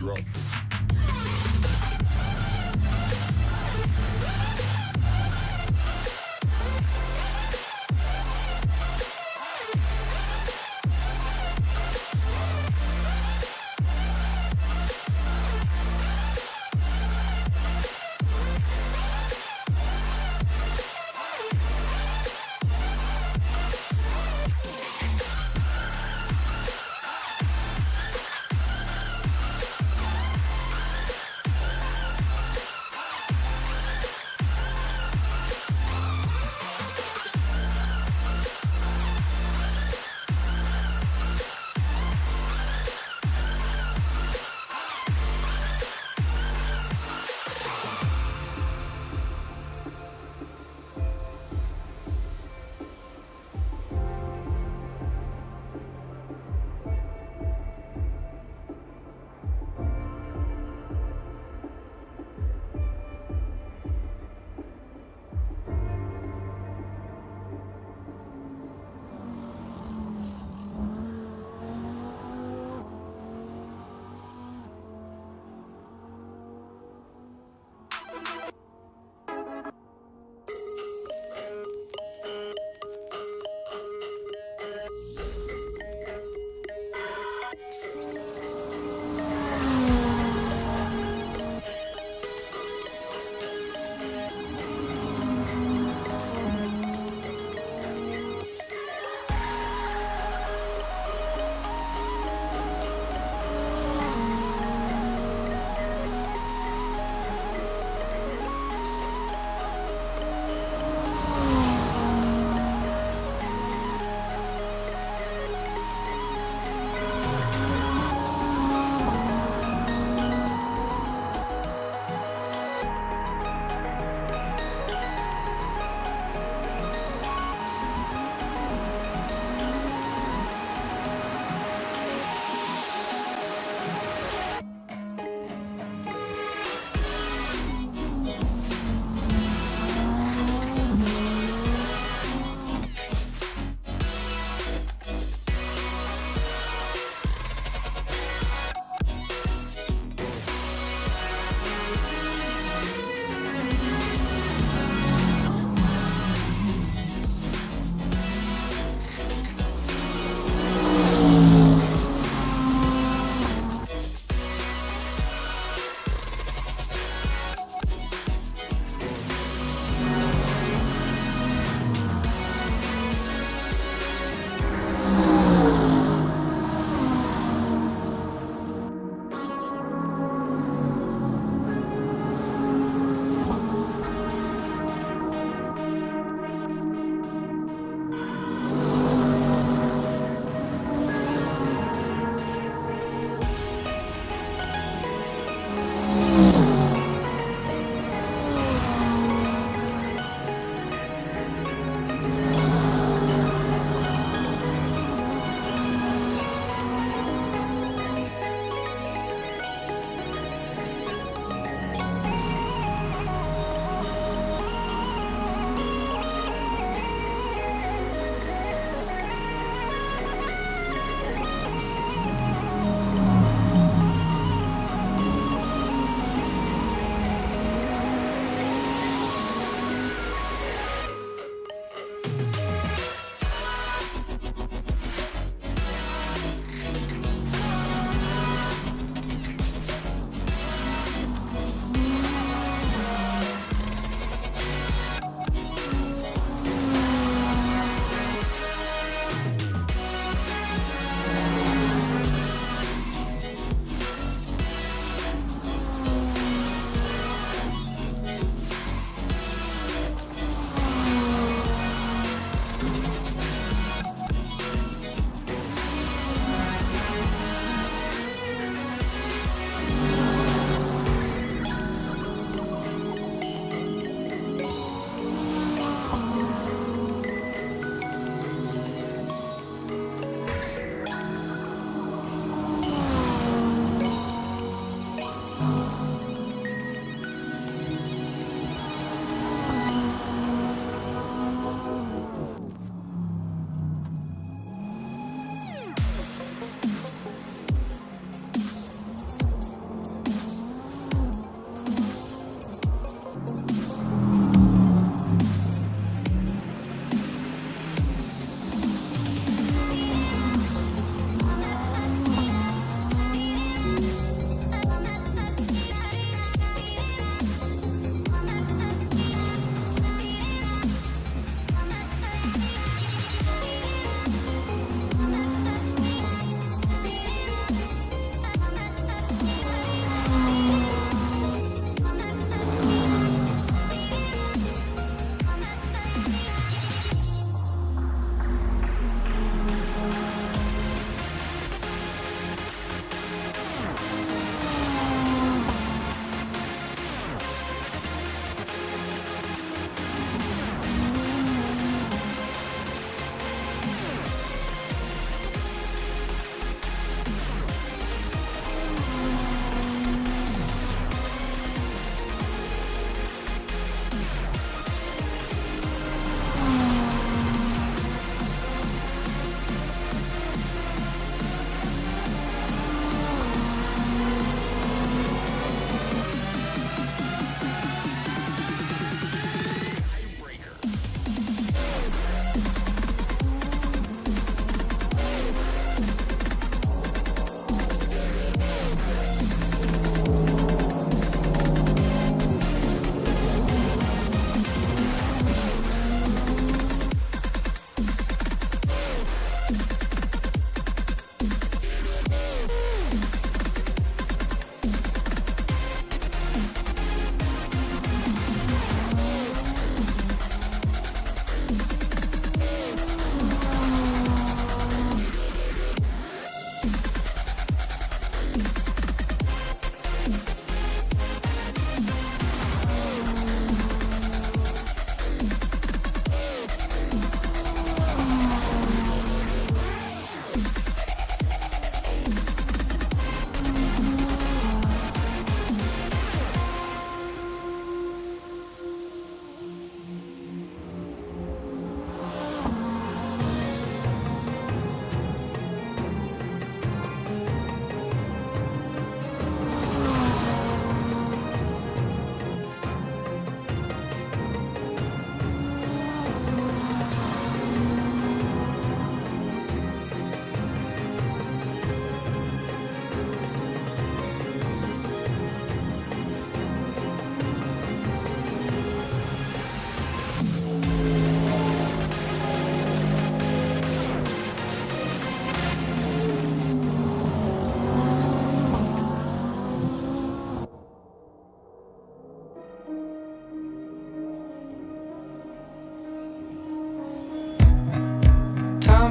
drop.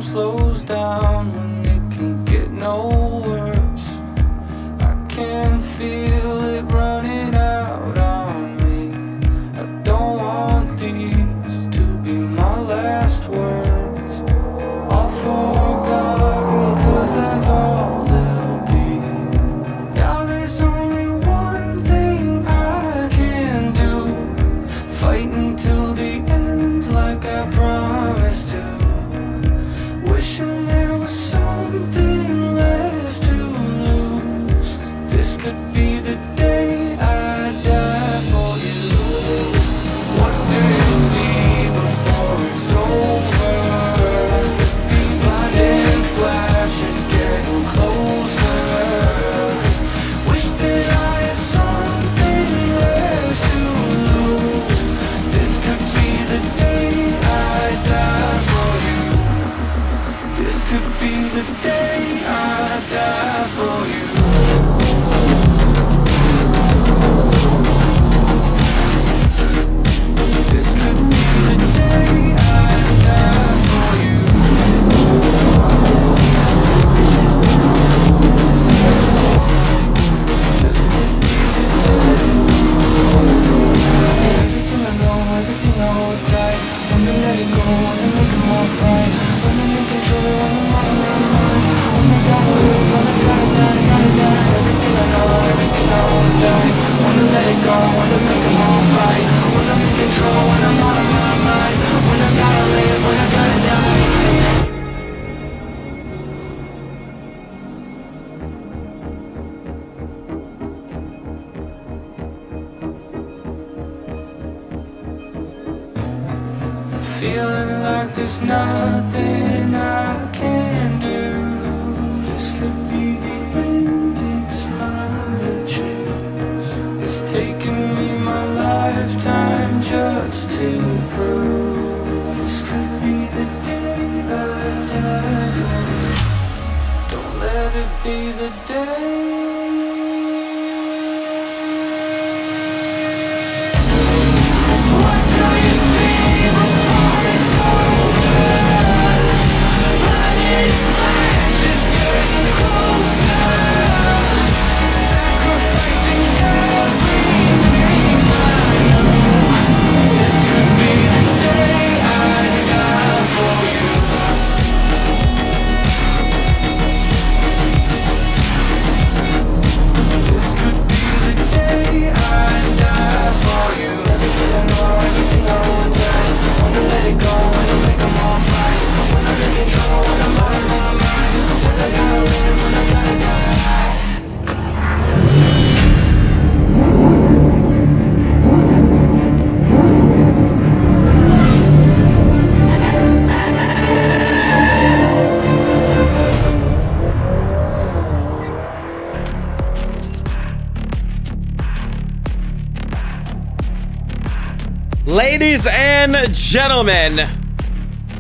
slows down when it can get no worse. I can feel it running out on me. I don't want these to be my last words. All forgotten, 'cause that's all they'll be. Now there's only one thing I can do, fight until the end like I promised to. Wishing there was something left to lose. This could be the day I die for you. What do you see before it's over? Blinding flashes getting closer. Wish that I had something left to lose. This could be the day I die for you. This could be the day I die for you. This could be the day I die for you. This could be the day. Everything I know, everything I hold tight. Wanna let it go, wanna make them all fine. Wanna make control, wanna mind my mind. Wanna gotta live, wanna gotta die. Everything I know, everything I hold tight. Wanna let it go, wanna make them all fine. Wanna make control, wanna mind my mind. Wanna gotta live, wanna gotta die. Feeling like there's nothing I can do. This could be the end, it's mine to choose. It's taken me my lifetime just to prove. This could be the day I die. Don't let it be the day. What do you see before it's over? Blinding flashes getting closer. Sacrificing everything I know. This could be the day I die for you. This could be the day I die for you. Everything I know, everything I want time. Wanna let it go, wanna make them all fine. Wanna be control, wanna mind my mind. Wanna gotta live, wanna gotta die. Ladies and gentlemen,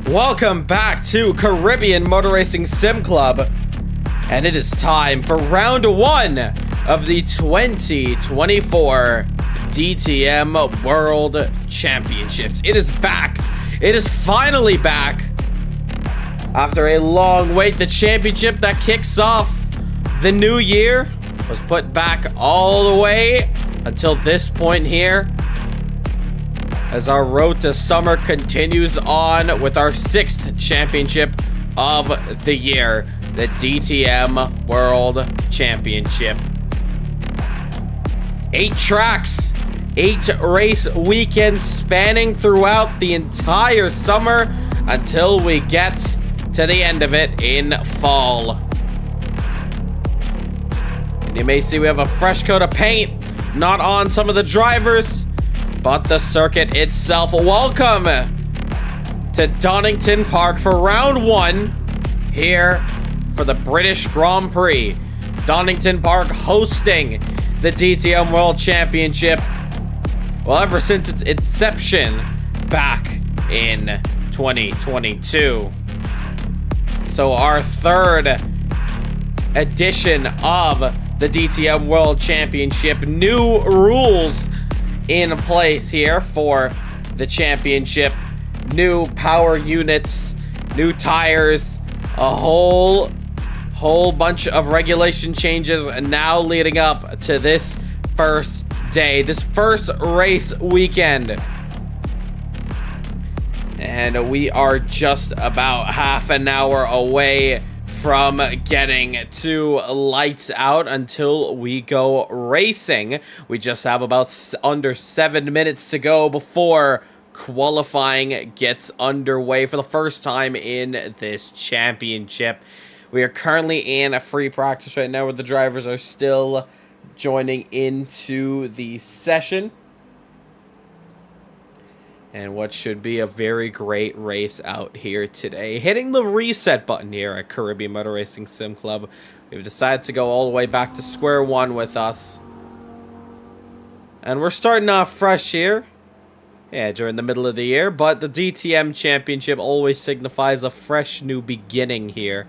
welcome back to Caribbean Motor Racing Sim Club, and it is time for round one of the 2024 DTM World Championships. It is back. It is finally back. After a long wait, the championship that kicks off the new year was put back all the way until this point here, as our road to summer continues on with our 6th championship of the year, the DTM World Championship. 8 tracks, 8 race weekends spanning throughout the entire summer until we get to the end of it in fall. And you may see we have a fresh coat of paint, not on some of the drivers, but the circuit itself. Welcome to Donnington Park for round one here for the British Grand Prix. Donnington Park hosting the DTM World Championship, well, ever since its inception back in 2022. So our third edition of the DTM World Championship. New rules in place here for the championship. New power units new tires, a whole bunch of regulation changes, and now leading up to this first day, this first race weekend. And we are just about half an hour away from getting to lights out until we go racing. We just have about under 7 minutes to go before qualifying gets underway for the first time in this championship. We are currently in a free practice right now where the drivers are still joining into the session. And what should be a very great race out here today. Hitting the reset button here at Caribbean Motor Racing Sim Club. We've decided to go all the way back to square one with us. And we're starting off fresh here. Yeah, during the middle of the year. But the DTM Championship always signifies a fresh new beginning here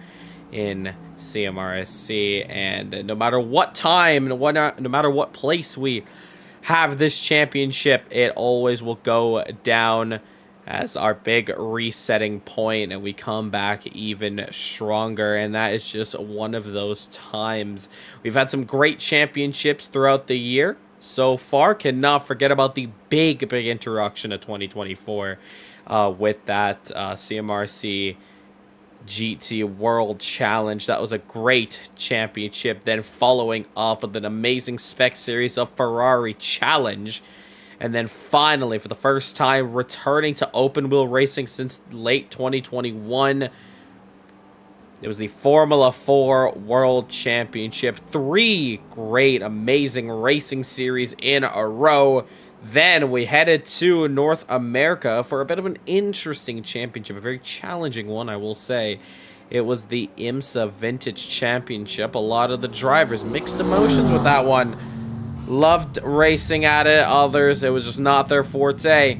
in CMRSC. And no matter what time, no matter what place we have this championship, it always will go down as our big resetting point, and we come back even stronger. And that is just one of those times. We've had some great championships throughout the year so far. Cannot forget about the big introduction of 2024 with that CMRSC GT World Challenge. That was a great championship. Then following up with an amazing spec series of Ferrari Challenge. And then finally, for the first time, returning to open wheel racing since late 2021. It was the Formula 4 World Championship. 3 great, amazing racing series in a row. Then we headed to North America for a bit of an interesting championship, a very challenging one, I will say. It was the IMSA Vintage Championship. A lot of the drivers, mixed emotions with that one. Loved racing at it. Others, it was just not their forte.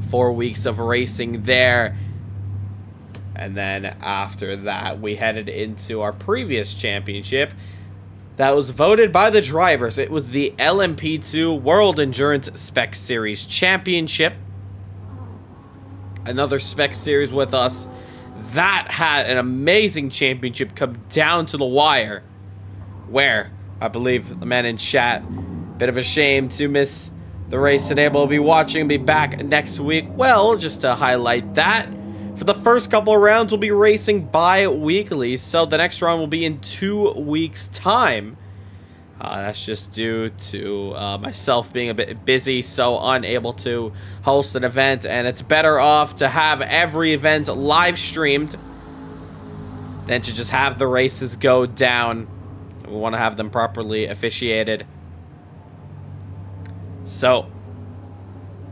4 weeks of racing there. And then after that, we headed into our previous championship that was voted by the drivers. It was the LMP2 World Endurance Spec Series Championship. Another spec series with us. That had an amazing championship come down to the wire. Where, I believe the man in chat, bit of a shame to miss the race today, but we'll be watching and be back next week. Well, just to highlight that, for the first couple of rounds, we'll be racing bi-weekly, so the next round will be in 2 weeks' time. That's just due to myself being a bit busy, so unable to host an event, and it's better off to have every event live streamed than to just have the races go down. We want to have them properly officiated. So,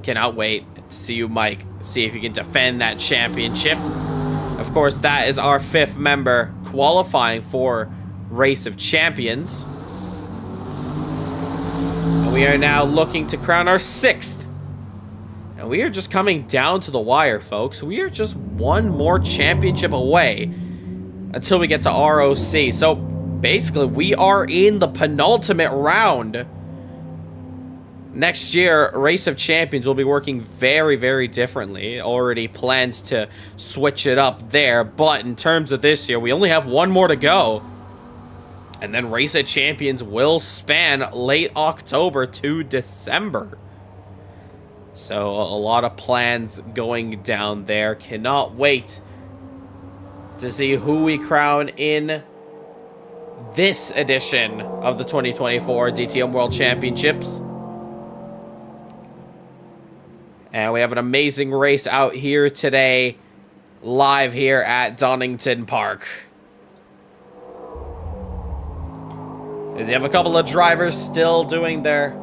cannot wait to see you, Mike. See if you can defend that championship. Of course, that is our 5th member qualifying for Race of Champions. And we are now looking to crown our 6th. And we are just coming down to the wire, folks. We are just one more championship away until we get to ROC. So, basically, we are in the penultimate round. Next year, Race of Champions will be working very, very differently. Already plans to switch it up there. But in terms of this year, we only have 1 more to go. And then Race of Champions will span late October to December. So a lot of plans going down there. Cannot wait to see who we crown in this edition of the 2024 DTM World Championships. And we have an amazing race out here today, live here at Donnington Park. As you have a couple of drivers still doing their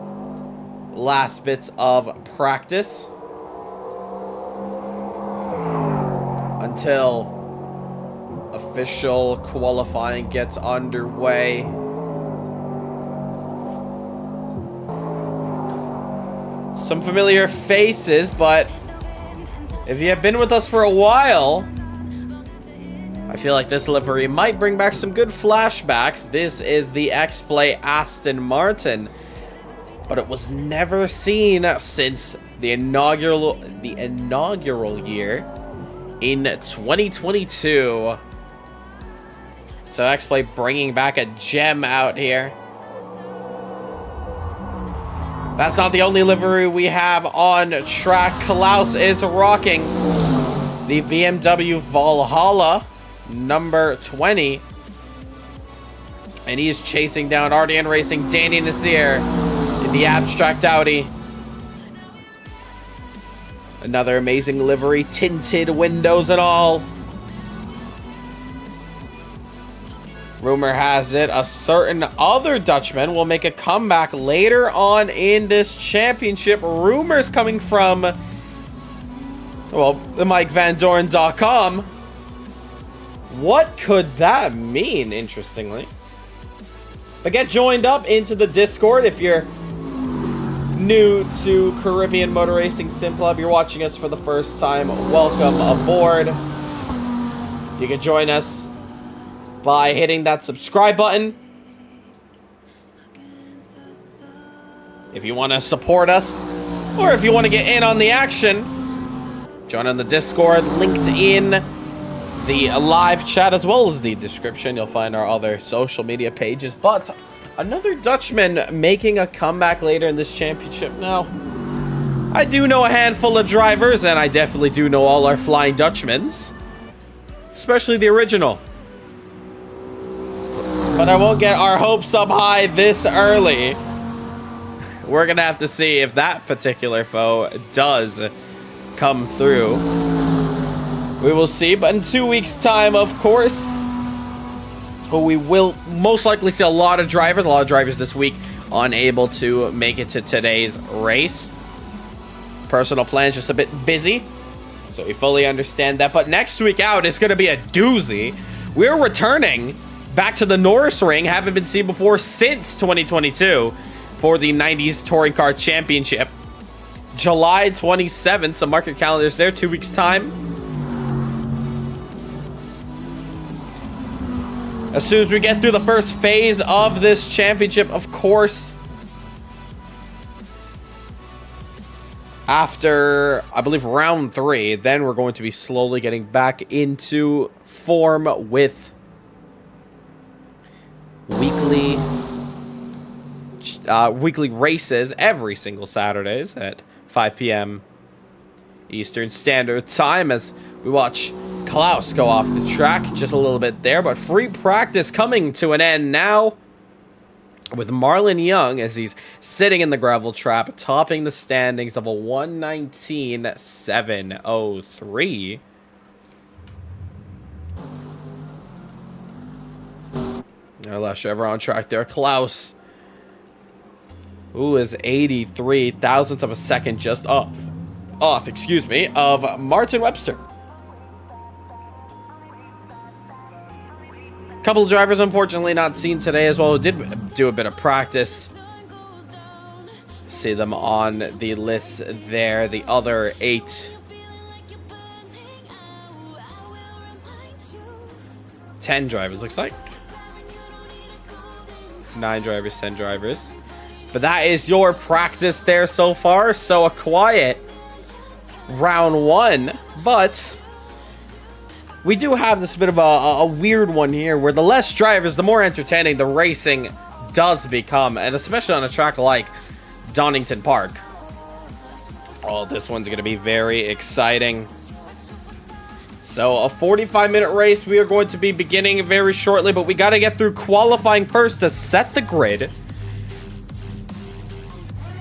last bits of practice until official qualifying gets underway. Some familiar faces, but if you have been with us for a while, I feel like this livery might bring back some good flashbacks. This is the X-Play Aston Martin, but it was never seen since the inaugural year in 2022. So X-Play bringing back a gem out here. That's not the only livery we have on track. Klaus is rocking the BMW Valhalla number 20. And he's chasing down RDN Racing Danny Nasir in the Abstract Audi. Another amazing livery, tinted windows and all. Rumor has it a certain other Dutchman will make a comeback later on in this championship. Rumors coming from, well, the MikeVanDorn.com. What could that mean, interestingly? But get joined up into the Discord if you're new to Caribbean Motor Racing Sim Club. You're watching us for the first time. Welcome aboard. You can join us by hitting that subscribe button. If you want to support us, or if you want to get in on the action, join on the Discord, linked in the live chat as well as the description. You'll find our other social media pages. But another Dutchman making a comeback later in this championship. Now, I do know a handful of drivers, and I definitely do know all our Flying Dutchmans, especially the original. But I won't get our hopes up high this early. We're going to have to see if that particular foe does come through. We will see. But in 2 weeks' time, of course, we will most likely see a lot of drivers this week unable to make it to today's race. Personal plans just a bit busy, so we fully understand that. But next week out is going to be a doozy. We're returning back to the Norisring, haven't been seen before since 2022 for the 90s Touring Car Championship. July 27th, so mark your calendars there, 2 weeks' time. As soon as we get through the first phase of this championship, of course, after, I believe, round 3, then we're going to be slowly getting back into form with weekly races every single Saturdays at 5 p.m. Eastern Standard Time as we watch Klaus go off the track just a little bit there. But free practice coming to an end now with Marlon Young as he's sitting in the gravel trap, topping the standings of a 119.703. Our last driver on track there, Klaus, who is 83 thousandths of a second just off, of Martin Webster. Couple of drivers unfortunately not seen today as well, who did do a bit of practice. See them on the list there, the other 8. 10 drivers, looks like. 9 drivers, 10 drivers. But that is your practice there so far. So a quiet round 1. But we do have this bit of a weird one here where the less drivers, the more entertaining the racing does become. And especially on a track like Donnington Park. Oh, this one's going to be very exciting. So a 45-minute race we are going to be beginning very shortly, but we got to get through qualifying first to set the grid.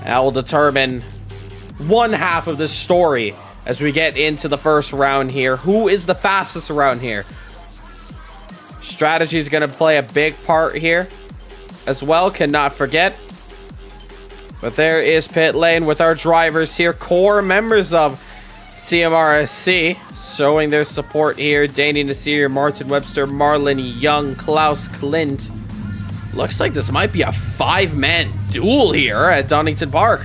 That will determine one half of this story as we get into the first round here. Who is the fastest around here? Strategy is going to play a big part here as well, cannot forget. But there is pit lane with our drivers here, core members of CMRSC, showing their support here. Danny Nasir, Martin Webster, Marlon Young, Klaus Klint. Looks like this might be a 5-man duel here at Donnington Park.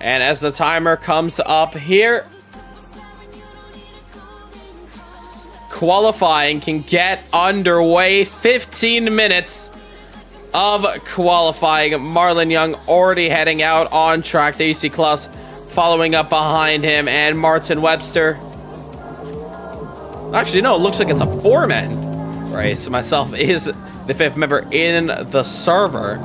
And as the timer comes up here, qualifying can get underway. 15 minutes of qualifying. Marlon Young already heading out on track. There you see Klaus following up behind him, and Martin Webster. Actually, no, it looks like it's a 4-man race. Myself is the 5th member in the server.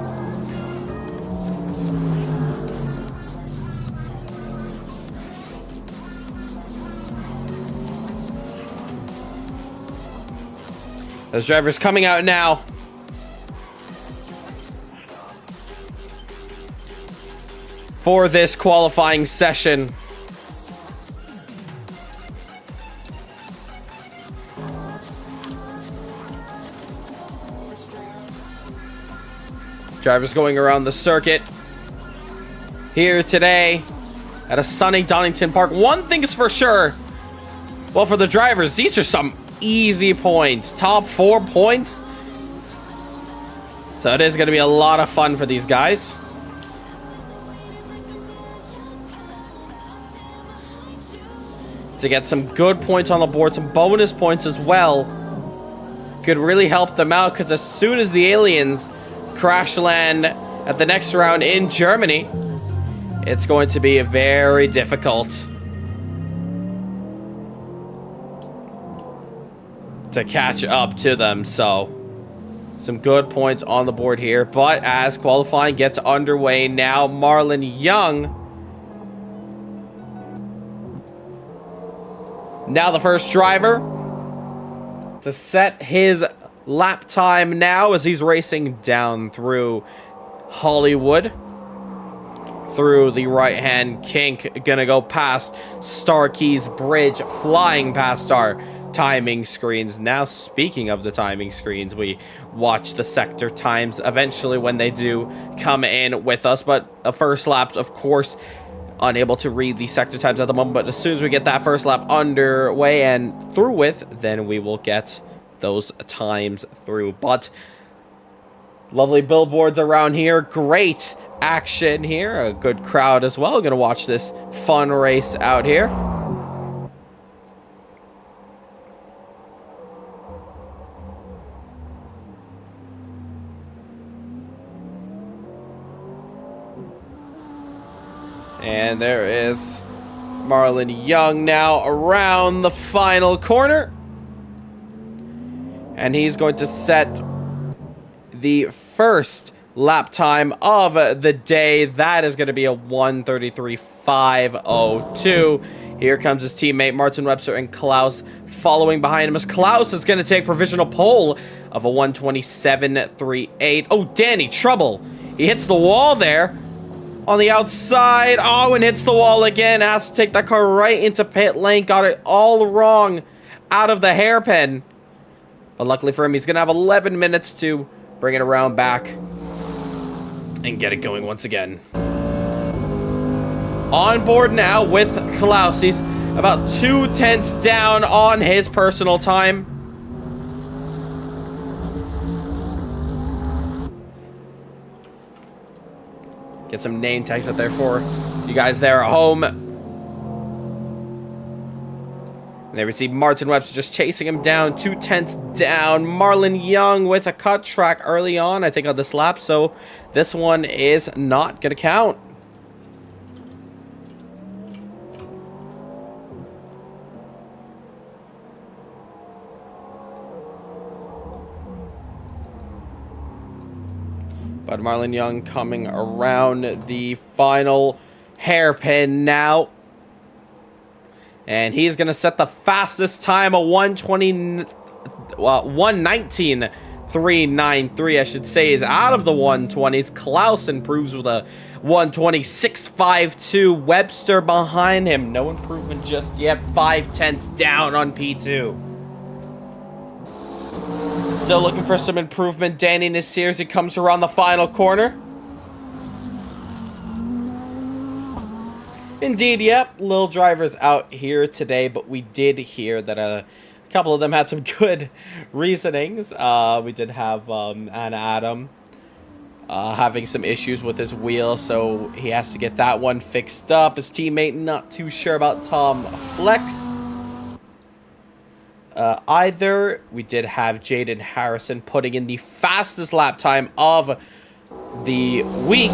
Those drivers coming out now. For this qualifying session. Drivers going around the circuit here today at a sunny Donnington Park. One thing is for sure. Well, for the drivers, these are some easy points. Top 4 points. So it is going to be a lot of fun for these guys. To get some good points on the board, some bonus points as well. Could really help them out, because as soon as the aliens crash land at the next round in Germany, it's going to be very difficult to catch up to them. So some good points on the board here. But as qualifying gets underway now, Marlon Young, now the first driver to set his lap time now as he's racing down through Hollywood. Through the right-hand kink, gonna go past Starkey's Bridge, flying past our timing screens. Now, speaking of the timing screens, we watch the sector times eventually when they do come in with us. But the first laps, of course, unable to read the sector times at the moment, but as soon as we get that first lap underway and through with, then we will get those times through. But lovely billboards around here, great action here, a good crowd as well. Gonna watch this fun race out here. And there is Marlon Young now around the final corner. And he's going to set the first lap time of the day. That is going to be a 1:33.502. Here comes his teammate Martin Webster and Klaus following behind him, as Klaus is going to take provisional pole of a 1:27.38. Oh, Danny, trouble. He hits the wall there. On the outside, oh, and hits the wall again. Has to take that car right into pit lane. Got it all wrong out of the hairpin. But luckily for him, he's going to have 11 minutes to bring it around back and get it going once again. On board now with Klaus. He's about 2/10 down on his personal time. Get some name tags out there for you guys there at home. And there we see Martin Webster just chasing him down, 2/10 down. Marlon Young with a cut track early on, I think, on this lap. So this one is not going to count. But Marlon Young coming around the final hairpin now. And he's going to set the fastest time, a 1:19.393, I should say, is out of the 120s. Klaus improves with a 1:26.52. Webster behind him. No improvement just yet. 5/10 down on P2. Still looking for some improvement. Danny Nasir as he comes around the final corner. Indeed, yep, little drivers out here today, but we did hear that a couple of them had some good reasonings. We did have an Adam having some issues with his wheel, so he has to get that one fixed up. His teammate not too sure about Tom Flex. either. We did have Jaden Harrison putting in the fastest lap time of the week.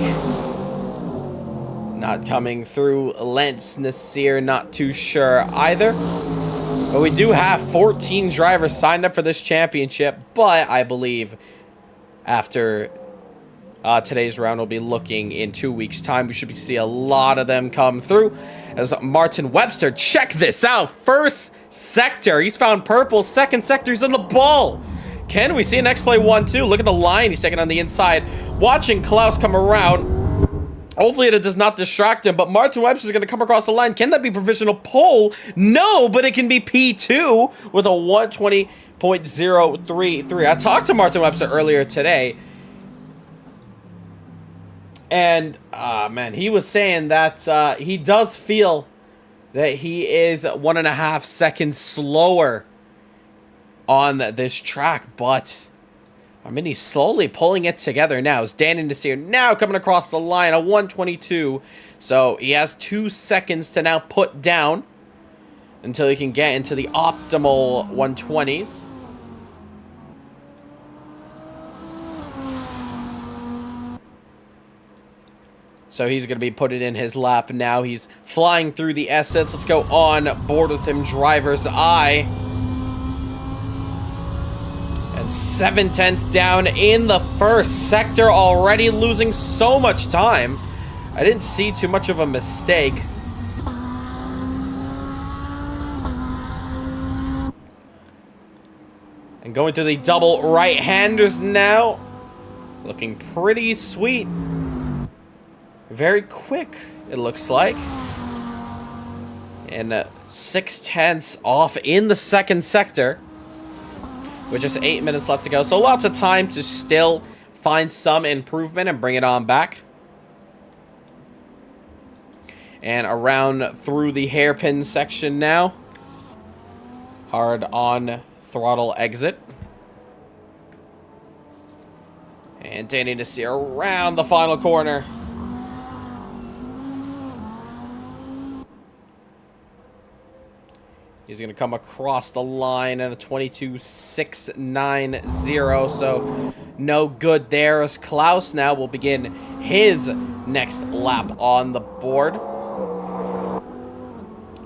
Not coming through. Lance Nasir, not too sure either. But we do have 14 drivers signed up for this championship. But I believe after today's round, we'll be looking in 2 weeks' time. We should be seeing a lot of them come through. As Martin Webster, check this out. First sector, he's found purple. Second sector, he's on the ball. Can we see an X-Play 1-2? Look at the line. He's taking on the inside. Watching Klaus come around. Hopefully it does not distract him, but Martin Webster is going to come across the line. Can that be provisional pole? No, but it can be P2 with a 120.033. I talked to Martin Webster earlier today, and man, he was saying that he does feel that he is 1.5 seconds slower on this track, but I mean, he's slowly pulling it together now. It's Danny Nasir now coming across the line, a 122. So he has 2 seconds to now put down until he can get into the optimal 120s. So he's going to be putting in his lap now. He's flying through the assets. Let's go on board with him, driver's eye. And 7/10 down in the first sector already, losing so much time. I didn't see too much of a mistake. And going to the double right-handers now. Looking pretty sweet. Very quick, it looks like. And 6/10 off in the second sector. With just 8 minutes left to go. So lots of time to still find some improvement and bring it on back. And around through the hairpin section now. Hard on throttle exit. And Danny Nasir around the final corner. He's going to come across the line at a 22.690, so no good there as Klaus now will begin his next lap on the board.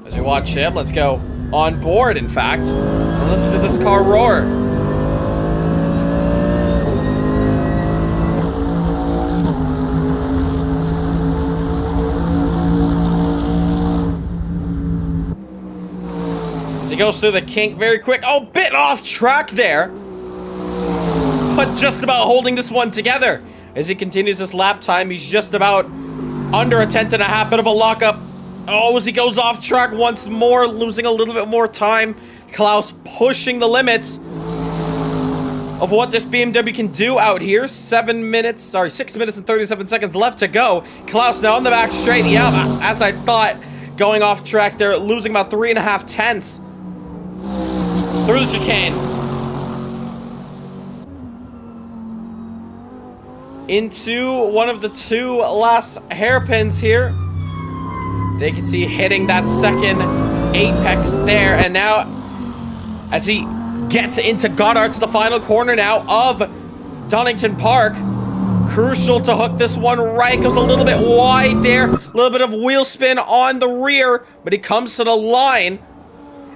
As we watch him, let's go on board, in fact, and listen to this car roar. Goes through the kink very quick. Oh, bit off track there. But just about holding this one together. As he continues his lap time, he's just about under a 10.5. Bit of a lockup. Oh, as he goes off track once more, losing a little bit more time. Klaus pushing the limits of what this BMW can do out here. 6 minutes and 37 seconds left to go. Klaus now on the back straight. Yeah, as I thought, going off track there, losing about 3.5 tenths. Through the chicane. Into one of the 2 last hairpins here. They can see hitting that second apex there. And now, as he gets into Goddard's, the final corner now of Donnington Park. Crucial to hook this one right. Goes a little bit wide there. A little bit of wheel spin on the rear. But he comes to the line.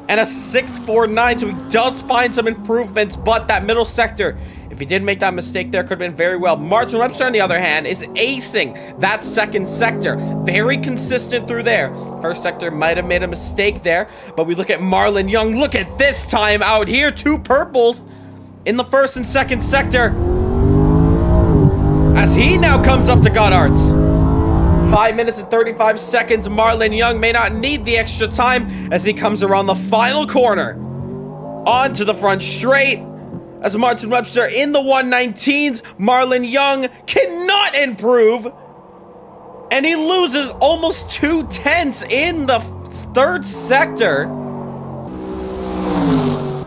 And a 6.49, so he does find some improvements, but that middle sector, if he did make that mistake there, could have been very well. Martin Webster, on the other hand, is acing that second sector. Very consistent through there. First sector might have made a mistake there, but we look at Marlon Young. Look at this time out here. 2 purples in the first and second sector. As he now comes up to Goddard's. 5 minutes and 35 seconds. Marlon Young may not need the extra time as he comes around the final corner. Onto the front straight. As Martin Webster in the 119s. Marlon Young cannot improve. And he loses almost 2 tenths in the third sector.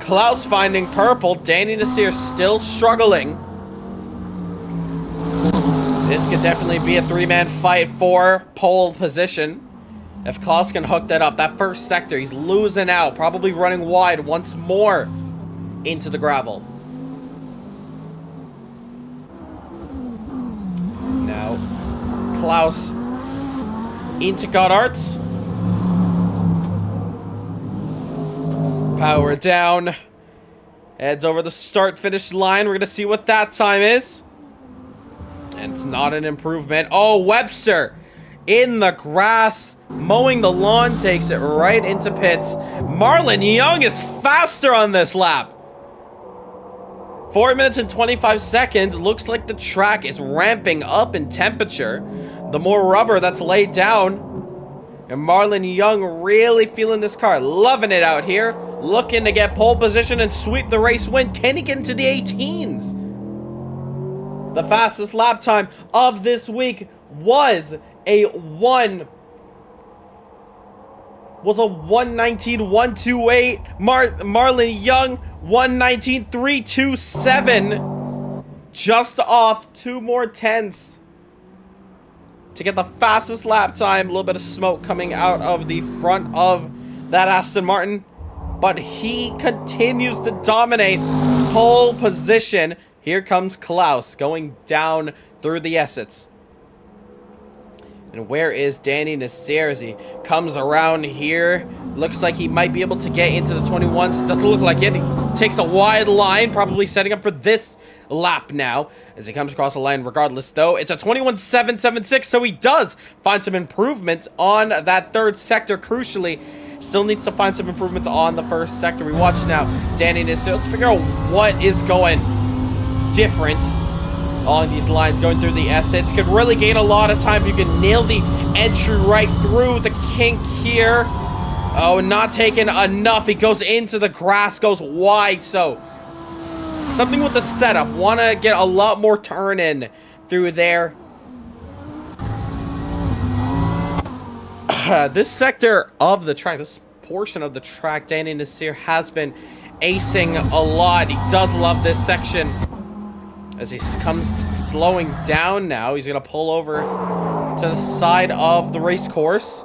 Klaus finding purple. Danny Nasir still struggling. This could definitely be a 3-man fight for pole position. If Klaus can hook that up, that first sector, he's losing out. Probably running wide once more into the gravel. Now, Klaus into Goddard's. Power down. Heads over the start-finish line. We're going to see what that time is. And it's not an improvement. Oh, Webster in the grass, mowing the lawn, takes it right into pits. Marlon Young is faster on this lap. 4 minutes and 25 seconds. Looks like the track is ramping up in temperature. The more rubber that's laid down. And Marlon Young really feeling this car. Loving it out here. Looking to get pole position and sweep the race win. Can he get into the 18s? The fastest lap time of this week was a 1:19.128. Marlon Young 1:19.327. Just off 2 more tenths to get the fastest lap time. A little bit of smoke coming out of the front of that Aston Martin. But he continues to dominate pole position. Here comes Klaus going down through the Assets. And where is Danny Nasser as he comes around here? Looks like he might be able to get into the 21s. Doesn't look like it. He takes a wide line, probably setting up for this lap now as he comes across the line. Regardless, though, it's a 21.776, so he does find some improvements on that third sector, crucially. Still needs to find some improvements on the first sector. We watch now Danny Nasser. Let's figure out what is going different along these lines going through the Assets. Could really gain a lot of time if you can nail the entry right through the kink here. Oh, not taking enough. He goes into the grass, goes wide. So something with the setup. Want to get a lot more turn in through there. This sector of the track, this portion of the track, Danny Nasser has been acing a lot. He does love this section. As he comes slowing down now, he's going to pull over to the side of the race course.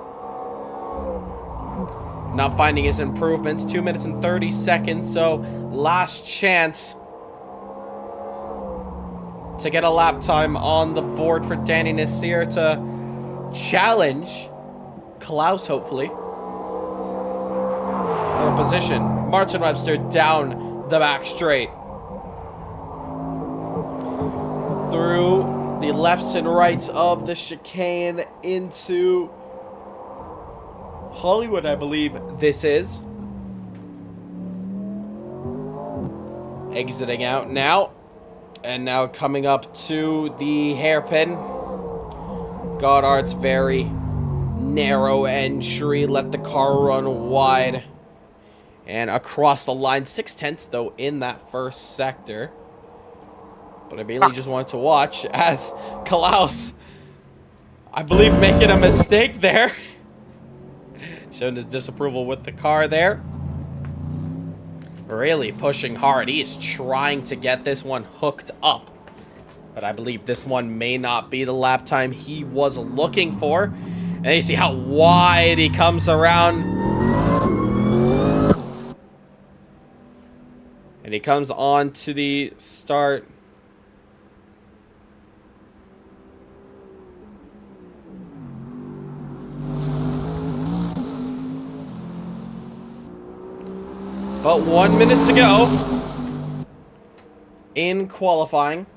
Not finding his improvements. 2 minutes and 30 seconds, so last chance to get a lap time on the board for Danny Nasser to challenge Klaus, hopefully, for a position. Martin Webster down the back straight. Through the lefts and rights of the chicane into Hollywood, I believe this is. Exiting out now. And now coming up to the hairpin. Goddard's very narrow entry. Let the car run wide. And across the line. 6/10 though in that first sector. But I mainly just wanted to watch as Klaus, I believe, making a mistake there. Showing his disapproval with the car there. Really pushing hard. He is trying to get this one hooked up. But I believe this one may not be the lap time he was looking for. And you see how wide he comes around. And he comes on to the start. But 1 minute to go in qualifying.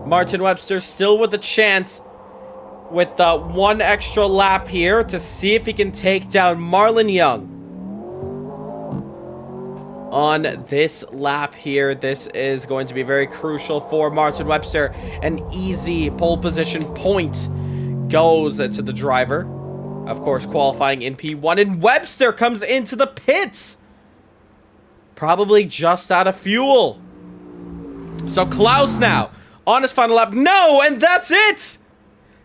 Martin Webster still with a chance with one extra lap here to see if he can take down Marlon Young. On this lap here, this is going to be very crucial for Martin Webster. An easy pole position point goes to the driver. Of course, qualifying in P1. And Webster comes into the pits. Probably just out of fuel. So Klaus now on his final lap. No, and that's it.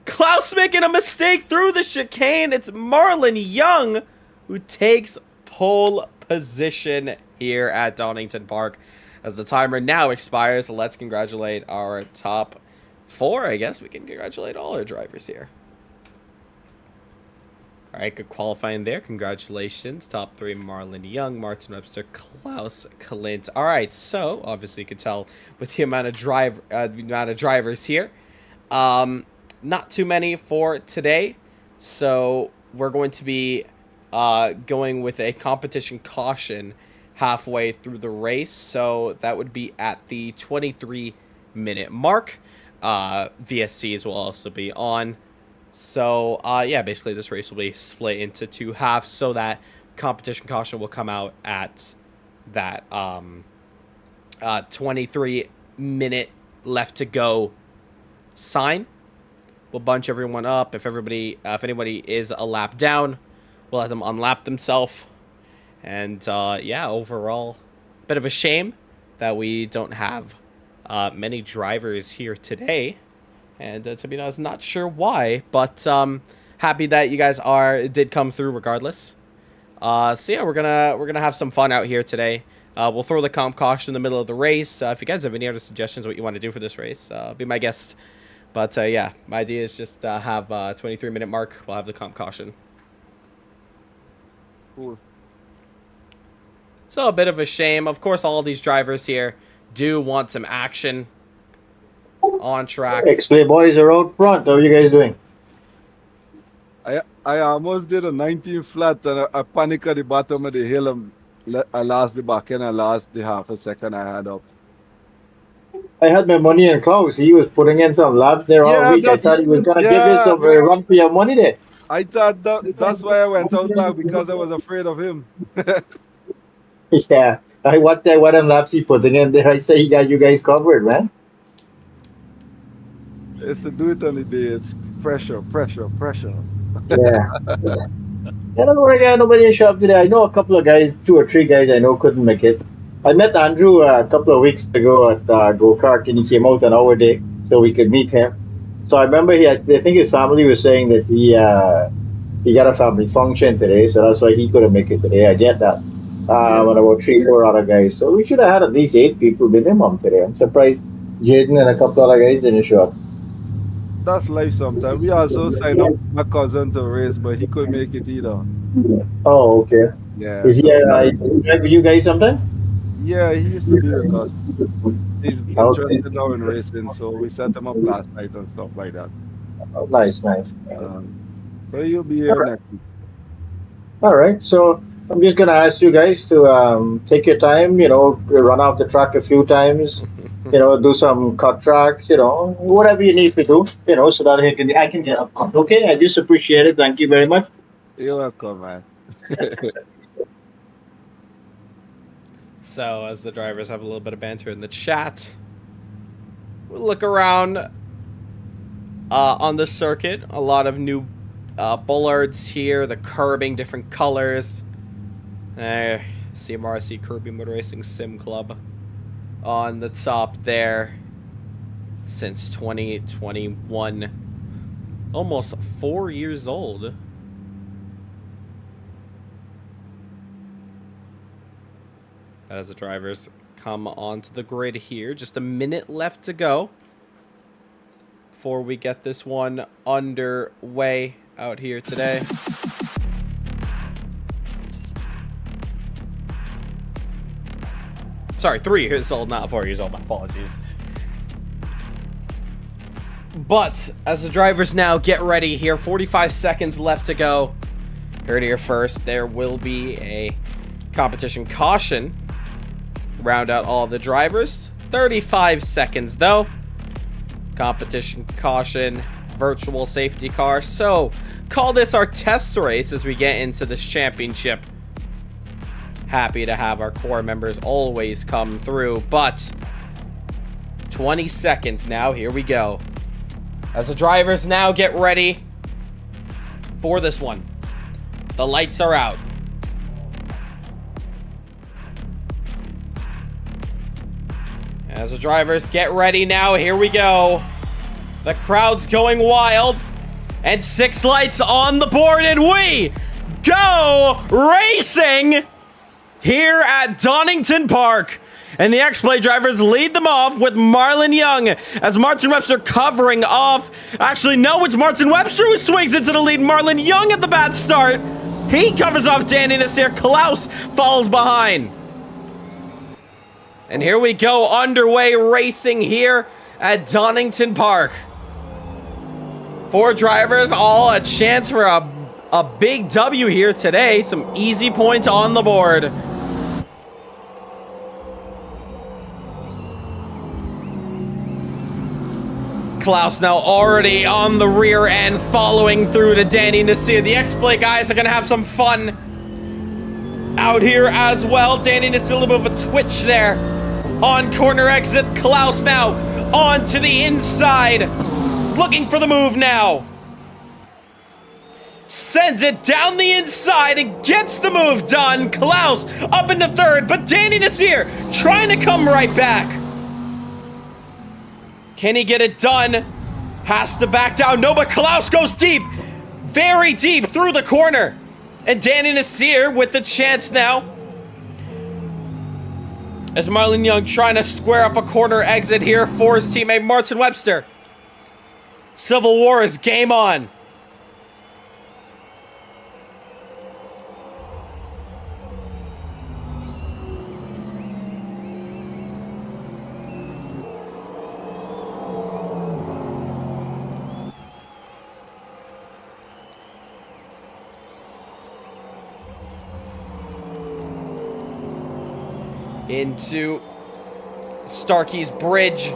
Klaus making a mistake through the chicane. It's Marlon Young who takes pole position here at Donnington Park. As the timer now expires, let's congratulate our top 4. I guess we can congratulate all our drivers here. All right, good qualifying there. Congratulations. Top 3, Marlon Young, Martin Webster, Klaus Clint. All right, so obviously you can tell with the amount of drivers here. Not too many for today. So we're going to be going with a competition caution halfway through the race. So that would be at the 23-minute mark. VSCs will also be on. So, yeah, basically this race will be split into 2 halves so that competition caution will come out at that 23-minute left to go sign. We'll bunch everyone up. If anybody is a lap down, we'll let them unlap themselves. And, yeah, overall, bit of a shame that we don't have many drivers here today. And to be honest, not sure why, but happy that you guys did come through regardless. So yeah, we're gonna have some fun out here today. We'll throw the comp caution in the middle of the race. If you guys have any other suggestions what you want to do for this race, be my guest. But yeah, my idea is just have 23-minute mark. We'll have the comp caution. Cool. So a bit of a shame. Of course, all these drivers here do want some action on track. X-Play boys are out front. How are you guys doing? I almost did a 19 flat and I panicked at the bottom of the hill and I lost the back end. I lost the half a second I had up. I had my money in Klaus. He was putting in some laps there all week. I thought he was going to give you some run for your money there. I thought that's why I went out back, because I was afraid of him. Yeah. I watched that what laps he putting in there. I say he got you guys covered, man. It's to do it on the day. It's pressure. Yeah. I don't know, I got nobody in shop today. I know a couple of guys, 2 or 3 guys I know couldn't make it. I met Andrew a couple of weeks ago at go-kart, and he came out on our day so we could meet him. So I remember I think his family was saying that he got a family function today, so that's why he couldn't make it today. I get that. And about 3, 4 other guys. So we should have had at least 8 people minimum today. I'm surprised Jaden and a couple other guys didn't show up. That's life sometimes. We also signed up my cousin to race, but he couldn't make it either. Oh, okay. Yeah. Is he with you guys sometime? Yeah, he used to be with us. He's interested now in racing, so we set him up last night and stuff like that. Oh, nice. So you'll be here next week. All right. So I'm just going to ask you guys to take your time, run off the track a few times, do some cut tracks, whatever you need to do, so that I can get up. Okay, I just appreciate it. Thank you very much. You're welcome, man. So as the drivers have a little bit of banter in the chat, we'll look around on the circuit. A lot of new bollards here, the curbing, different colors. CMRSC Caribbean Motor Racing Sim Club on the top there since 2021. Almost 4 years old. As the drivers come onto the grid here, just a minute left to go before we get this one underway out here today. Sorry, 3 years old, not 4 years old. My apologies. But as the drivers now get ready here, 45 seconds left to go. Heard here first, there will be a competition caution. Round out all the drivers. 35 seconds though. Competition caution, virtual safety car. So call this our test race as we get into this championship. Happy to have our core members always come through, but 20 seconds now. Here we go. As the drivers now get ready for this one. The lights are out. As the drivers get ready now, here we go. The crowd's going wild. And 6 lights on the board, and we go racing here at Donnington Park. And the X-Play drivers lead them off with Marlon Young as Martin Webster covering off. Actually, no, it's Martin Webster who swings into the lead. Marlon Young at the bad start. He covers off Danny Nasir. Klaus falls behind. And here we go, underway racing here at Donnington Park. 4 drivers, all a chance for a big W here today. Some easy points on the board. Klaus now already on the rear end, following through to Danny Nasir. The X-Play guys are going to have some fun out here as well. Danny Nasir, a little bit of a twitch there on corner exit. Klaus now on to the inside, looking for the move now. Sends it down the inside and gets the move done. Klaus up into third, but Danny Nasir trying to come right back. Can he get it done? Has to back down. No, but Klaus goes deep. Very deep through the corner. And Danny Nasir with the chance now. As Marlon Young trying to square up a corner exit here for his teammate Martin Webster. Civil War is game on. Into Starkey's Bridge.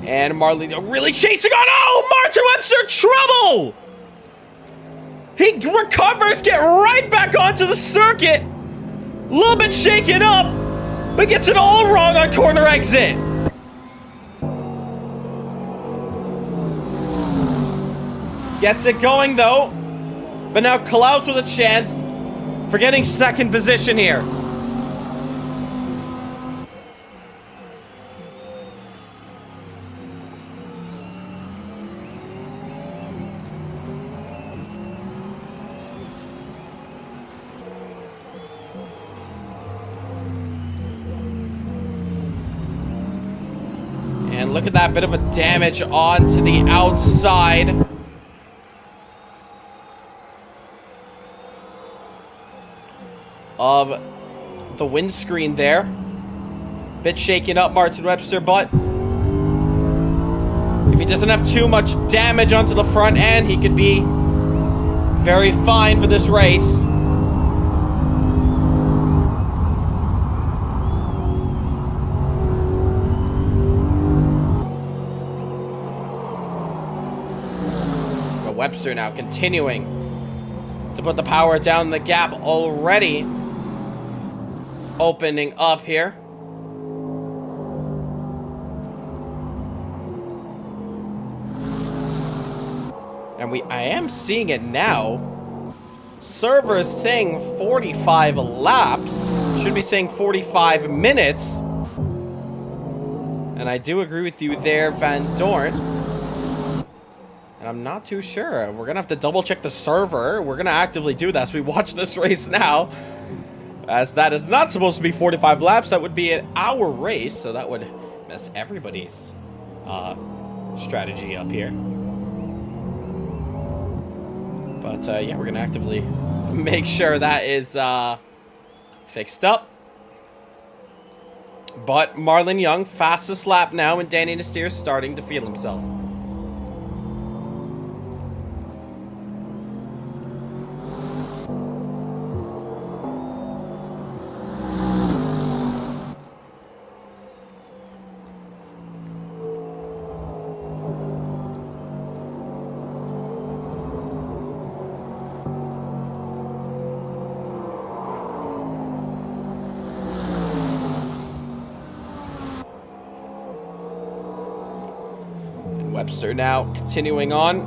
And Marley really chasing on. Oh, Martin Webster, trouble! He recovers, get right back onto the circuit. A little bit shaken up, but gets it all wrong on corner exit. Gets it going though, but now Klaus with a chance for getting second position here. And look at that bit of a damage onto the outside. Of the windscreen there. Bit shaken up Martin Webster, but if he doesn't have too much damage onto the front end, he could be very fine for this race. But Webster now continuing to put the power down the gap already. Opening up here. And I am seeing it now. Server is saying 45 laps. Should be saying 45 minutes. And I do agree with you there, Van Dorn. And I'm not too sure. We're gonna have to double check the server. We're gonna actively do that as we watch this race now. As that is not supposed to be 45 laps. That would be an hour race. So that would mess everybody's strategy up here. But yeah, we're going to actively make sure that is fixed up. But Marlon Young, fastest lap now. And Danny Nasir starting to feel himself. Webster now continuing on.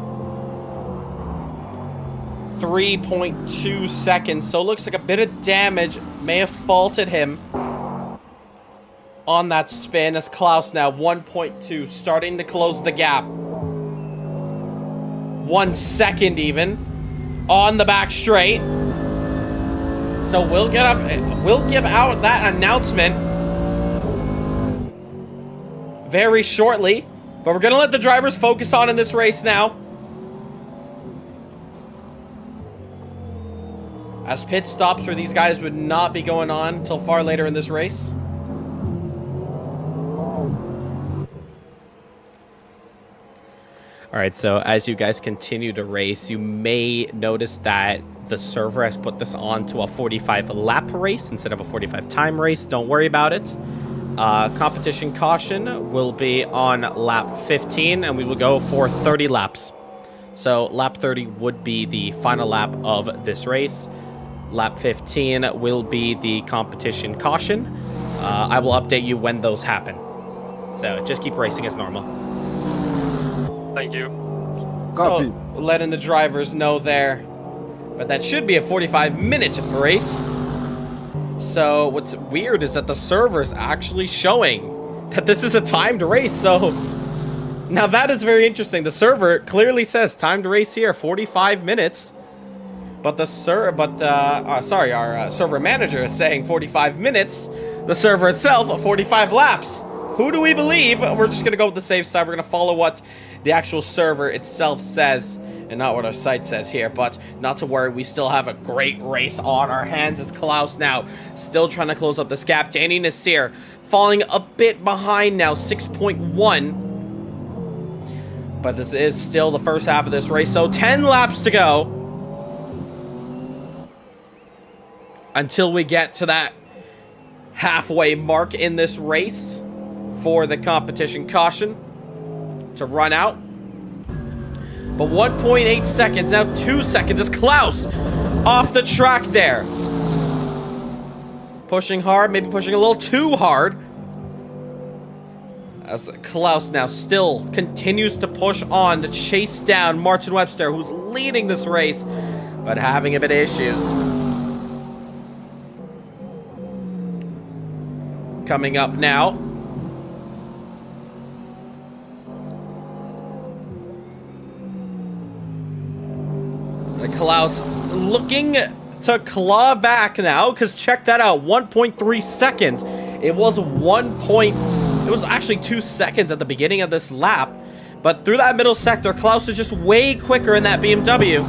3.2 seconds. So it looks like a bit of damage may have faulted him on that spin as Klaus now 1.2 starting to close the gap. 1 second even. on the back straight. So we'll give out that announcement very shortly. But we're going to let the drivers focus on in this race now. As pit stops for these guys would not be going on until far later in this race. Alright, so as you guys continue to race, you may notice that the server has put this on to a 45 lap race instead of a 45 time race. Don't worry about it. Competition caution will be on lap 15, and we will go for 30 laps. So lap 30 would be the final lap of this race. Lap 15 will be the competition caution. I will update you when those happen. So just keep racing as normal. Thank you. Copy. So letting the drivers know there. But that should be a 45-minute race. So what's weird is that the server's actually showing that this is a timed race. So now that is very interesting. The server clearly says timed race here, 45 minutes. But our server manager is saying 45 minutes. The server itself, 45 laps. Who do we believe? We're just going to go with the safe side. We're going to follow what the actual server itself says and not what our site says here. But not to worry, we still have a great race on our hands as Klaus now still trying to close up this gap. Danny Nasir falling a bit behind now, 6.1. But this is still the first half of this race, so 10 laps to go until we get to that halfway mark in this race for the competition caution to run out. But 1.8 seconds, now 2 seconds is Klaus off the track there. Pushing hard, maybe pushing a little too hard. As Klaus now still continues to push on to chase down Martin Webster, who's leading this race, but having a bit of issues. Coming up now. Klaus looking to claw back now, because check that out, 1.3 seconds. It was actually 2 seconds at the beginning of this lap, but through that middle sector, Klaus is just way quicker in that BMW.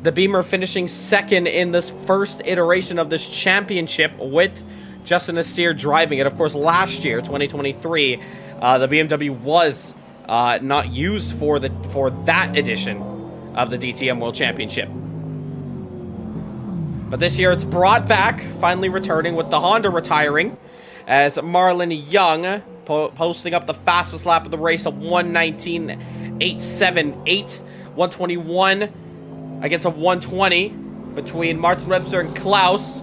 The Beamer finishing second in this first iteration of this championship with Justin Nasir driving it. Of course, last year, 2023, the BMW was not used for that edition of the DTM World Championship. But this year it's brought back, finally returning with the Honda retiring, as Marlon Young posting up the fastest lap of the race of 1:19.878, 121 against a 120 between Martin Webster and Klaus,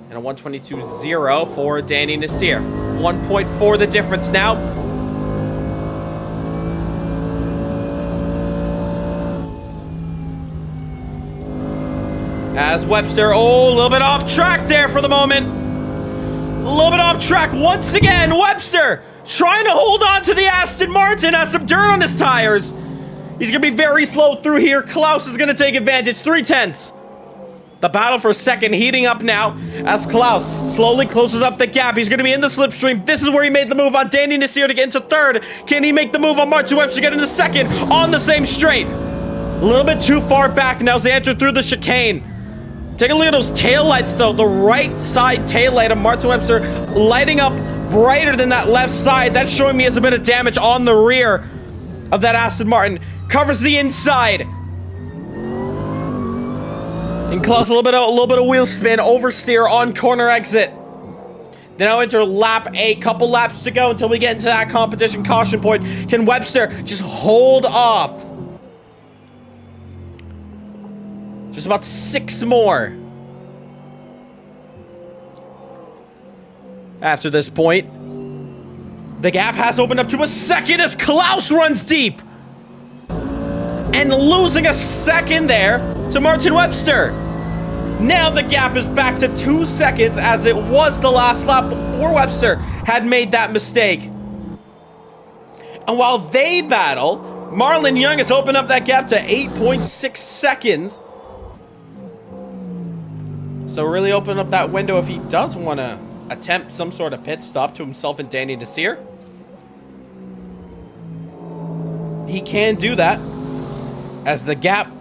and a 122.0 for Danny Nasir. 1.4 the difference now. As Webster, a little bit off track there for the moment. A little bit off track once again. Webster trying to hold on to the Aston Martin, has some dirt on his tires. He's going to be very slow through here. Klaus is going to take advantage. 3/10. The battle for second heating up now as Klaus slowly closes up the gap. He's going to be in the slipstream. This is where he made the move on Danny Nasir to get into third. Can he make the move on Martin Webster to get into second on the same straight? A little bit too far back now as they enter through the chicane. Take a look at those taillights, though. The right side taillight of Martin Webster lighting up brighter than that left side. That's showing me as a bit of damage on the rear of that Aston Martin. Covers the inside. And Klaus, a little bit of wheel spin, oversteer on corner exit. Then I'll enter lap 8. Couple laps to go until we get into that competition caution point. Can Webster just hold off? Just about 6 more. After this point, the gap has opened up to a second as Klaus runs deep. And losing a second there to Martin Webster. Now the gap is back to 2 seconds as it was the last lap before Webster had made that mistake. And while they battle, Marlon Young has opened up that gap to 8.6 seconds. So really open up that window if he does want to attempt some sort of pit stop to himself and Danny Desir. He can do that as the gap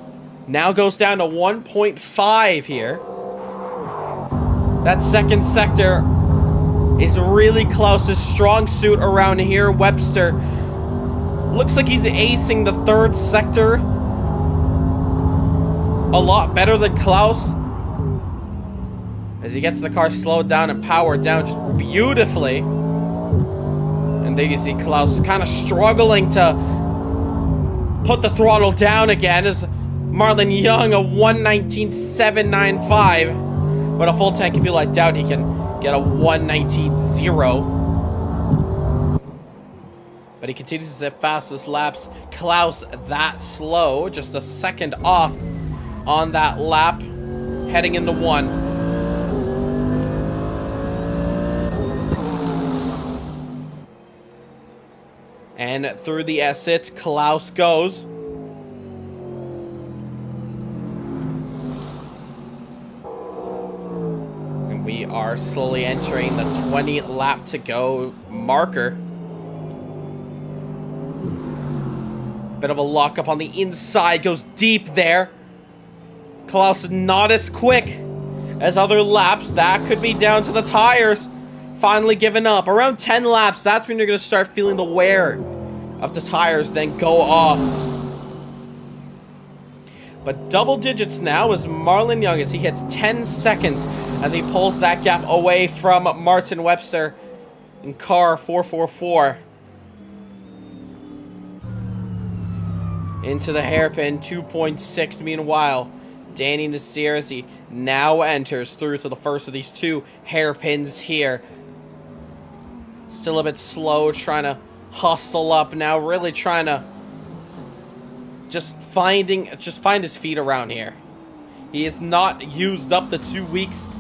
now goes down to 1.5 here. That second sector is really Klaus's strong suit around here. Webster looks like he's acing the third sector a lot better than Klaus, as he gets the car slowed down and powered down just beautifully. And there you see Klaus kind of struggling to put the throttle down again, as Marlon Young a 1:19.795. But a full tank of fuel, I doubt he can get a 1:19.0. But he continues his fastest laps. Klaus that slow, just a second off on that lap, heading into 1. And through the exits, Klaus goes. We are slowly entering the 20 lap to go marker. Bit of a lockup on the inside, goes deep there. Klaus not as quick as other laps. That could be down to the tires finally giving up. Around 10 laps, that's when you're going to start feeling the wear of the tires then go off. But double digits now is Marlon Young as he hits 10 seconds as he pulls that gap away from Martin Webster in car 444. Into the hairpin, 2.6. Meanwhile, Danny Desir as he now enters through to the first of these two hairpins here. Still a bit slow, trying to hustle up now, really trying to just find his feet around here. He has not used up the 2 weeks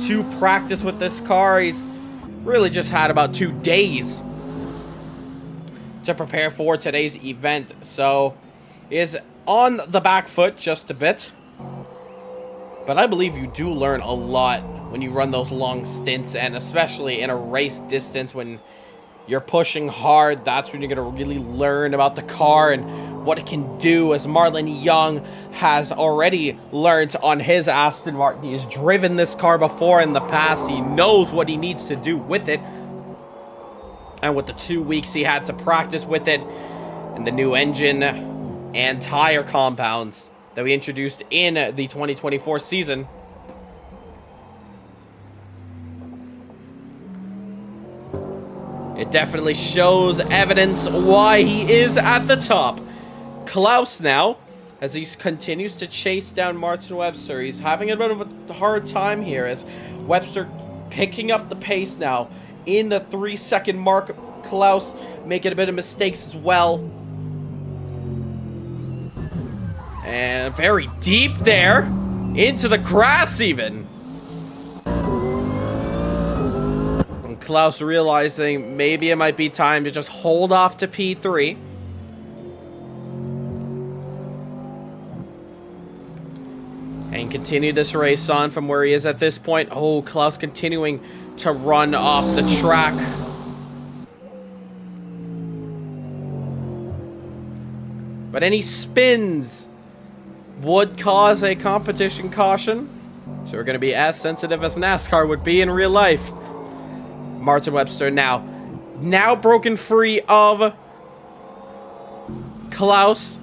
to practice with this car. He's really just had about 2 days to prepare for today's event, so he is on the back foot just a bit. But I believe you do learn a lot when you run those long stints, and especially in a race distance when you're pushing hard. That's when you're going to really learn about the car and what it can do, as Marlon Young has already learned on his Aston Martin. He has driven this car before in the past. He knows what he needs to do with it. And with the 2 weeks he had to practice with it, and the new engine and tire compounds that we introduced in the 2024 season, it definitely shows evidence why he is at the top. Klaus now, as he continues to chase down Martin Webster, he's having a bit of a hard time here as Webster picking up the pace now in the 3-second mark. Klaus making a bit of mistakes as well. And very deep there, into the grass even. And Klaus realizing maybe it might be time to just hold off to P3. And continue this race on from where he is at this point. Oh, Klaus continuing to run off the track. But any spins would cause a competition caution, so we're going to be as sensitive as NASCAR would be in real life. Martin Webster now broken free of Klaus.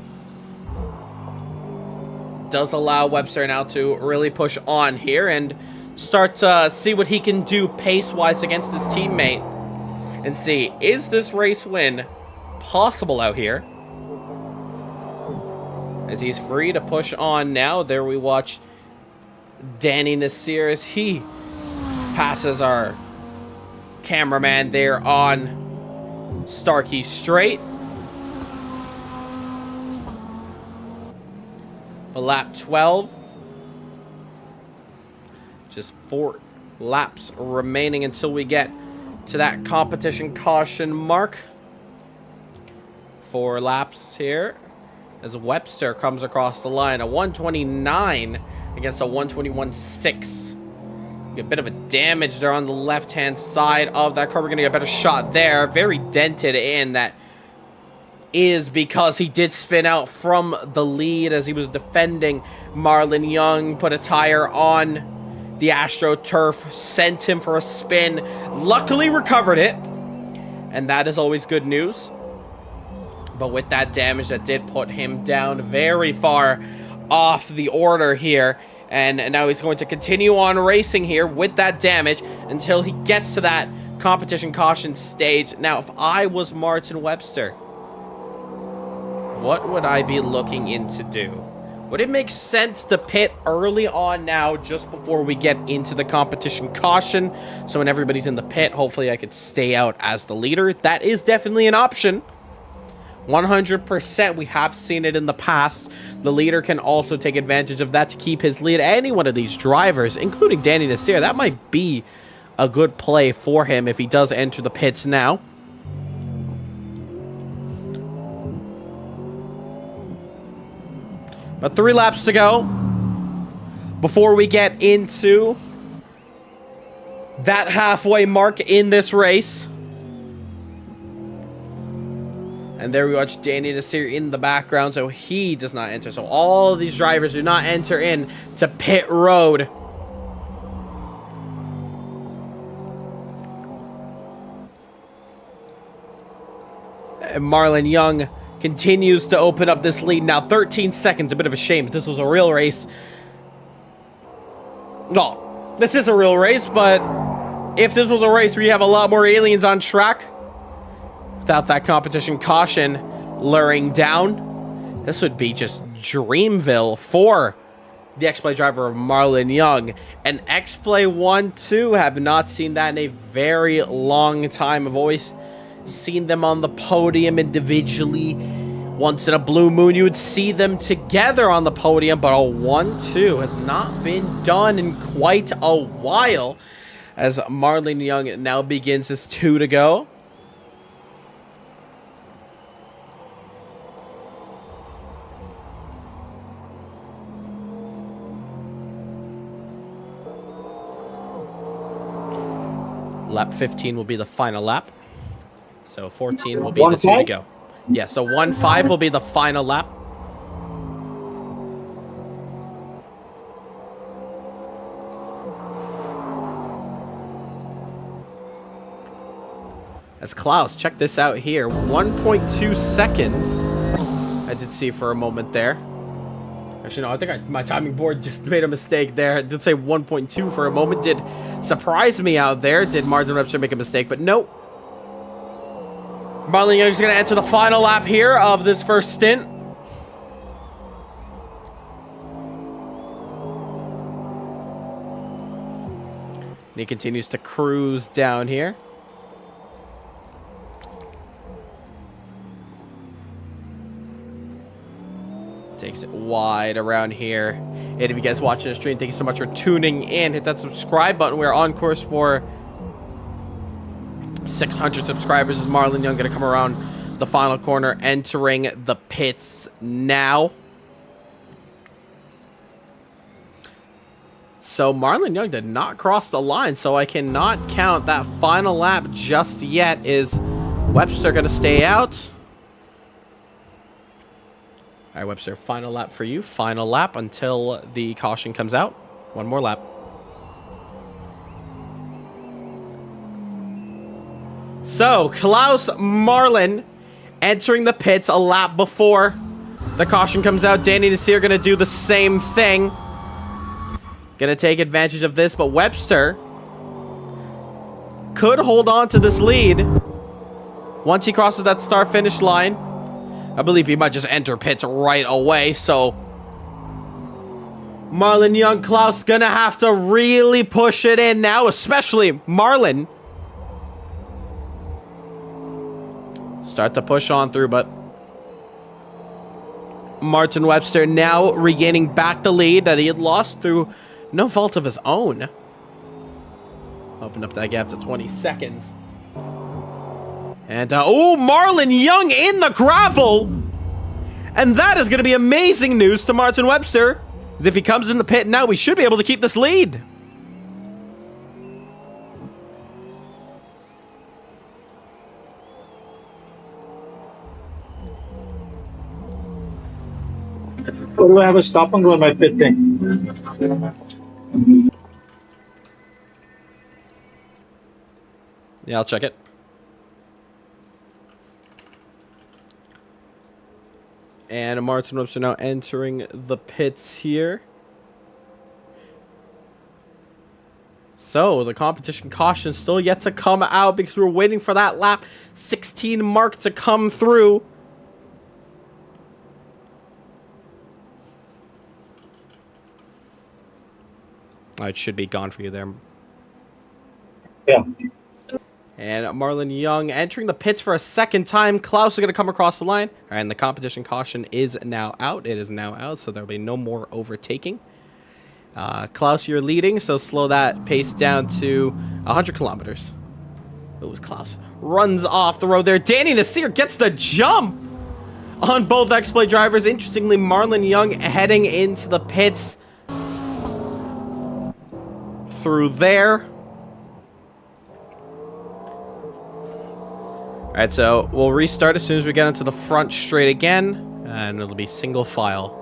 Does allow Webster now to really push on here and start to see what he can do pace-wise against his teammate, and see, is this race win possible out here? As he's free to push on now. There we watch Danny Desir as he passes our cameraman there on Starkey Straight. A lap 12. Just 4 laps remaining until we get to that competition caution mark. 4 laps here as Webster comes across the line. A 129 against a 121.6. A bit of a damage there on the left-hand side of that car. We're going to get a better shot there. Very dented in. That is because he did spin out from the lead as he was defending Marlon Young. Put a tire on the AstroTurf. Sent him for a spin. Luckily recovered it. And that is always good news. But with that damage, that did put him down very far off the order here. And now he's going to continue on racing here with that damage until he gets to that competition caution stage. Now, if I was Martin Webster, what would I be looking in to do? Would it make sense to pit early on now just before we get into the competition caution? So when everybody's in the pit, hopefully I could stay out as the leader. That is definitely an option. 100%. We have seen it in the past. The leader can also take advantage of that to keep his lead. Any one of these drivers, including Danny Nasir, that might be a good play for him if he does enter the pits now. But 3 laps to go before we get into that halfway mark in this race. And there we watch Danny Nasir in the background, so he does not enter. So all of these drivers do not enter in to pit road. And Marlon Young continues to open up this lead now. 13 seconds, a bit of a shame. If this was a real race. Well, this is a real race, but if this was a race where you have a lot more aliens on track, without that competition caution luring down, this would be just Dreamville for the X-Play driver of Marlon Young. And X-Play 1-2 have not seen that in a very long time. I've always seen them on the podium individually. Once in a blue moon, you would see them together on the podium, but a 1-2 has not been done in quite a while as Marlon Young now begins his 2 to go. Lap 15 will be the final lap. So 14 will be the 2 to go. Yeah, so 1-5 will be the final lap. As Klaus, check this out here. 1.2 seconds. I did see for a moment there. Actually, no, I think my timing board just made a mistake there. It did say 1.2 for a moment. Did surprise me out there. Did Martin Webster make a mistake? But nope. Marlon Young's going to enter the final lap here of this first stint. And he continues to cruise down here. Takes it wide around here. And if you guys watching the stream, thank you so much for tuning in. Hit that subscribe button. We're on course for 600 subscribers. Is Marlon Young going to come around the final corner, entering the pits now? So Marlon Young did not cross the line, so I cannot count that final lap just yet. Is Webster going to stay out? All right, Webster, final lap for you. Final lap until the caution comes out. One more lap. So, Klaus Marlon entering the pits a lap before the caution comes out. Danny Nasir going to do the same thing. Going to take advantage of this, but Webster could hold on to this lead once he crosses that start-finish line. I believe he might just enter pits right away, so Marlon Young, Klaus gonna have to really push it in now, especially Marlon. Start to push on through, but Martin Webster now regaining back the lead that he had lost through no fault of his own. Open up that gap to 20 seconds. And, oh, Marlon Young in the gravel! And that is going to be amazing news to Martin Webster. Because if he comes in the pit now, we should be able to keep this lead. Or do I have a stop and go on my pit thing? Yeah, I'll check it. And Martin Webster now entering the pits here. So, the competition caution still yet to come out because we're waiting for that lap 16 mark to come through. Oh, it should be gone for you there. Yeah. And Marlon Young entering the pits for a second time. Klaus is going to come across the line. All right, and the competition caution is now out. It is now out, so there will be no more overtaking. Klaus, you're leading, so slow that pace down to 100 kilometers. It was Klaus. Runs off the road there. Danny Nasir gets the jump on both X-Play drivers. Interestingly, Marlon Young heading into the pits through there. Alright, so we'll restart as soon as we get into the front straight again, and it'll be single file.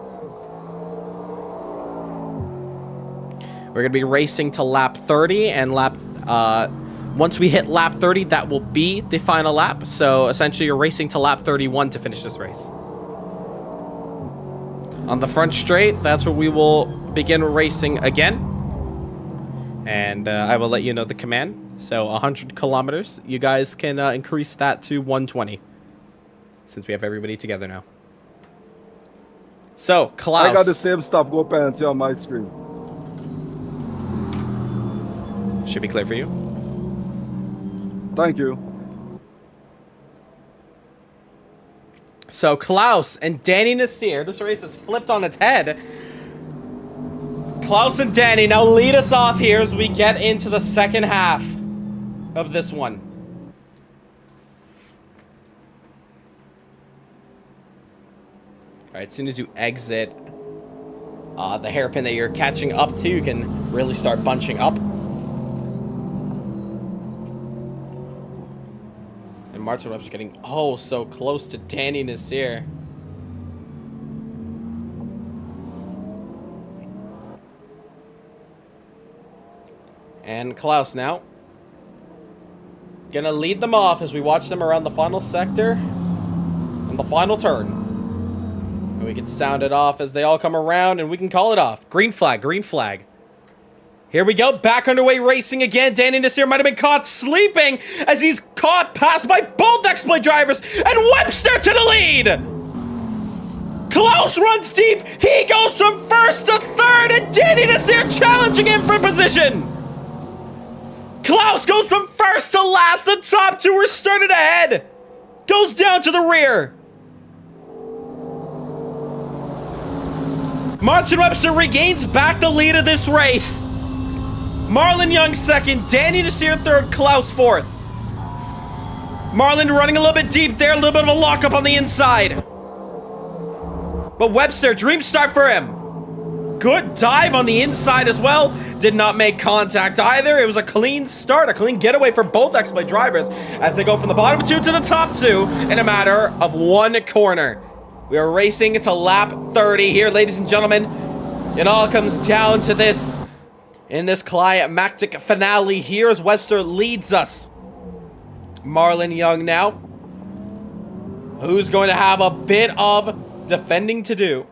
We're going to be racing to lap 30, and once we hit lap 30, that will be the final lap. So essentially, you're racing to lap 31 to finish this race. On the front straight, that's where we will begin racing again. And I will let you know the command. So 100 kilometers. You guys can increase that to 120. Since we have everybody together now. So, Klaus. I got the same stop go penalty on my screen. Should be clear for you. Thank you. So, Klaus and Danny Nasir. This race is flipped on its head. Klaus and Danny now lead us off here as we get into the second half of this one. Alright, as soon as you exit the hairpin that you're catching up to, you can really start bunching up. And Martin Webster getting so close to Danny Nasir. And Klaus now gonna lead them off as we watch them around the final sector and the final turn. And we can sound it off as they all come around and we can call it off. Green flag, green flag. Here we go, back underway racing again. Danny Nasir might have been caught sleeping as he's caught passed by both X-Play drivers and Webster to the lead. Klaus runs deep. He goes from first to third and Danny Nasir challenging him for position. Klaus goes from first to last. The top two are started ahead. Goes down to the rear. Martin Webster regains back the lead of this race. Marlon Young second. Danny Nasir third. Klaus fourth. Marlon running a little bit deep there. A little bit of a lockup on the inside. But Webster, dream start for him. Good dive on the inside as well. Did not make contact either. It was a clean start, a clean getaway for both X-Play drivers as they go from the bottom two to the top two in a matter of one corner. We are racing to lap 30 here, ladies and gentlemen. It all comes down to this in this climactic finale here as Webster leads us. Marlon Young now, who's going to have a bit of defending to do.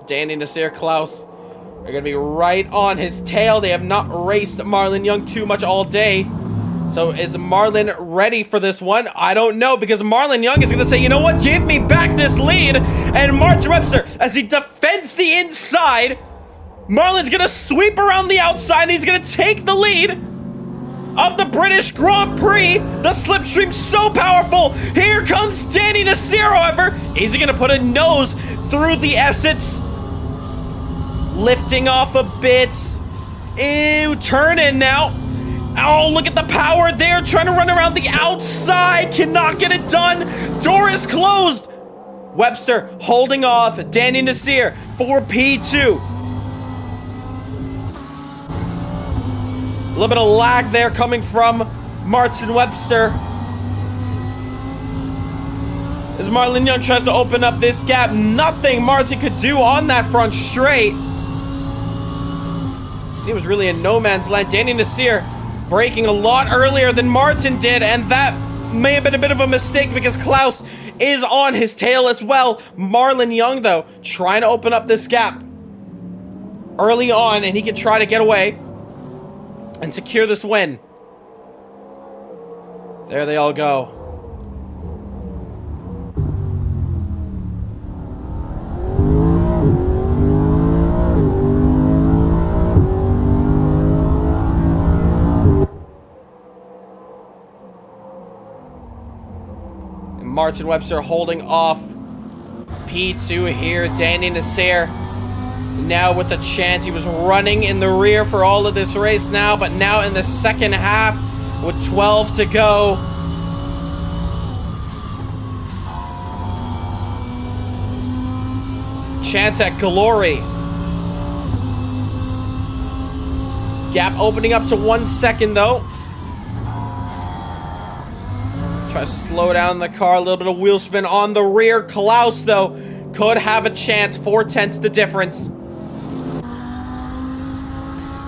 Danny Nasir, Klaus are going to be right on his tail. They have not raced Marlon Young too much all day. So is Marlon ready for this one? I don't know, because Marlon Young is going to say, you know what? Give me back this lead. And Martin Webster, as he defends the inside, Marlon's going to sweep around the outside and he's going to take the lead of the British Grand Prix. The slipstream so powerful. Here comes Danny Nasir, however. Is he going to put a nose through the Assets? Lifting off a bit. Ew, turn in now. Oh, look at the power there, trying to run around the outside, cannot get it done. Door is closed. Webster holding off Danny Nasir for P2. A little bit of lag there coming from Martin Webster. As Marlon Young tries to open up this gap, nothing Martin could do on that front straight. He was really in no man's land. Danny Nasir braking a lot earlier than Martin did, and that may have been a bit of a mistake because Klaus is on his tail as well. Marlon Young, though, trying to open up this gap early on, and he can try to get away and secure this win. There they all go. Martin Webster holding off P2 here. Danny Nasir now with the chance. He was running in the rear for all of this race now, but now in the second half with 12 to go. Chance at glory. Gap opening up to 1 second though. Tries to slow down the car, a little bit of wheel spin on the rear. Klaus, though, could have a chance. 4/10 the difference.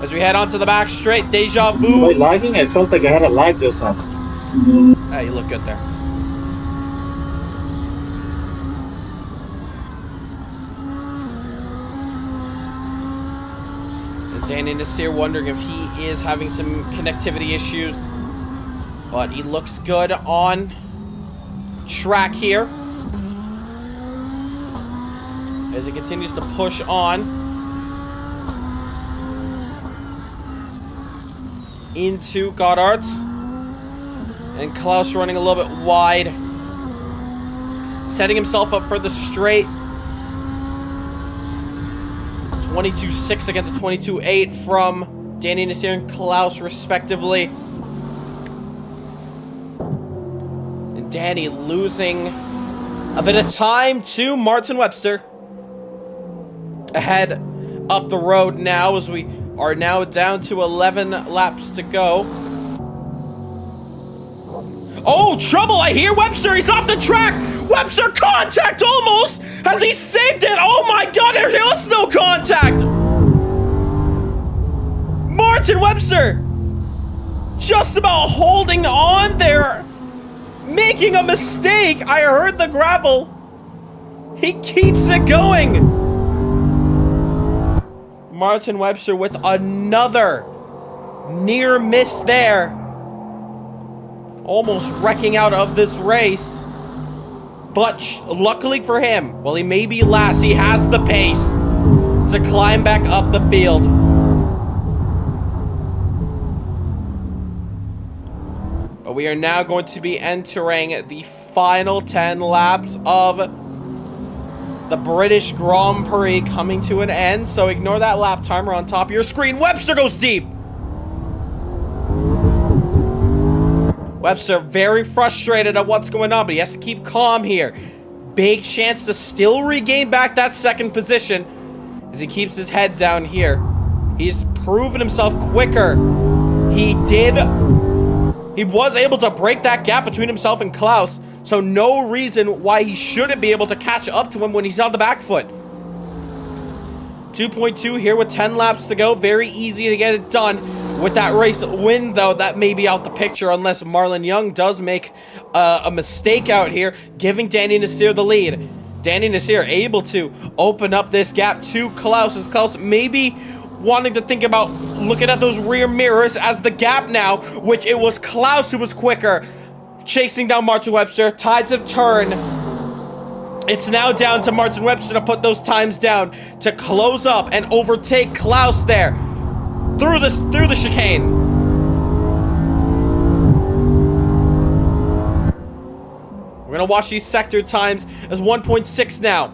As we head onto the back straight, Deja Vu. Wait, lagging? I felt like I had a lag this time. Ah, you look good there. And Danny Nasir wondering if he is having some connectivity issues. But he looks good on track here as he continues to push on into Goddard's. And Klaus running a little bit wide, setting himself up for the straight. 22.6 against 22.8 from Danny Nasir and Klaus respectively. Danny losing a bit of time to Martin Webster. Ahead up the road now as we are now down to 11 laps to go. Oh, trouble! I hear Webster. He's off the track. Webster, contact almost. Has he saved it? Oh my God! There was no contact. Martin Webster just about holding on there. Making a mistake. I heard the gravel. He keeps it going. Martin Webster with another near miss there. Almost wrecking out of this race. But luckily for him, while he may be last, he has the pace to climb back up the field. But we are now going to be entering the final 10 laps of the British Grand Prix coming to an end. So ignore that lap timer on top of your screen. Webster goes deep. Webster very frustrated at what's going on, but he has to keep calm here. Big chance to still regain back that second position as he keeps his head down here. He's proven himself quicker. He was able to break that gap between himself and Klaus, so no reason why he shouldn't be able to catch up to him when he's on the back foot. 2.2 here with 10 laps to go. Very easy to get it done. With that race win, though, that may be out the picture unless Marlon Young does make a mistake out here, giving Danny Nasir the lead. Danny Nasir able to open up this gap to Klaus, as Klaus maybe wanting to think about looking at those rear mirrors as the gap now, which it was Klaus who was quicker, chasing down Martin Webster. Tides have turned. It's now down to Martin Webster to put those times down to close up and overtake Klaus there through the chicane. We're gonna watch these sector times as 1.6 now.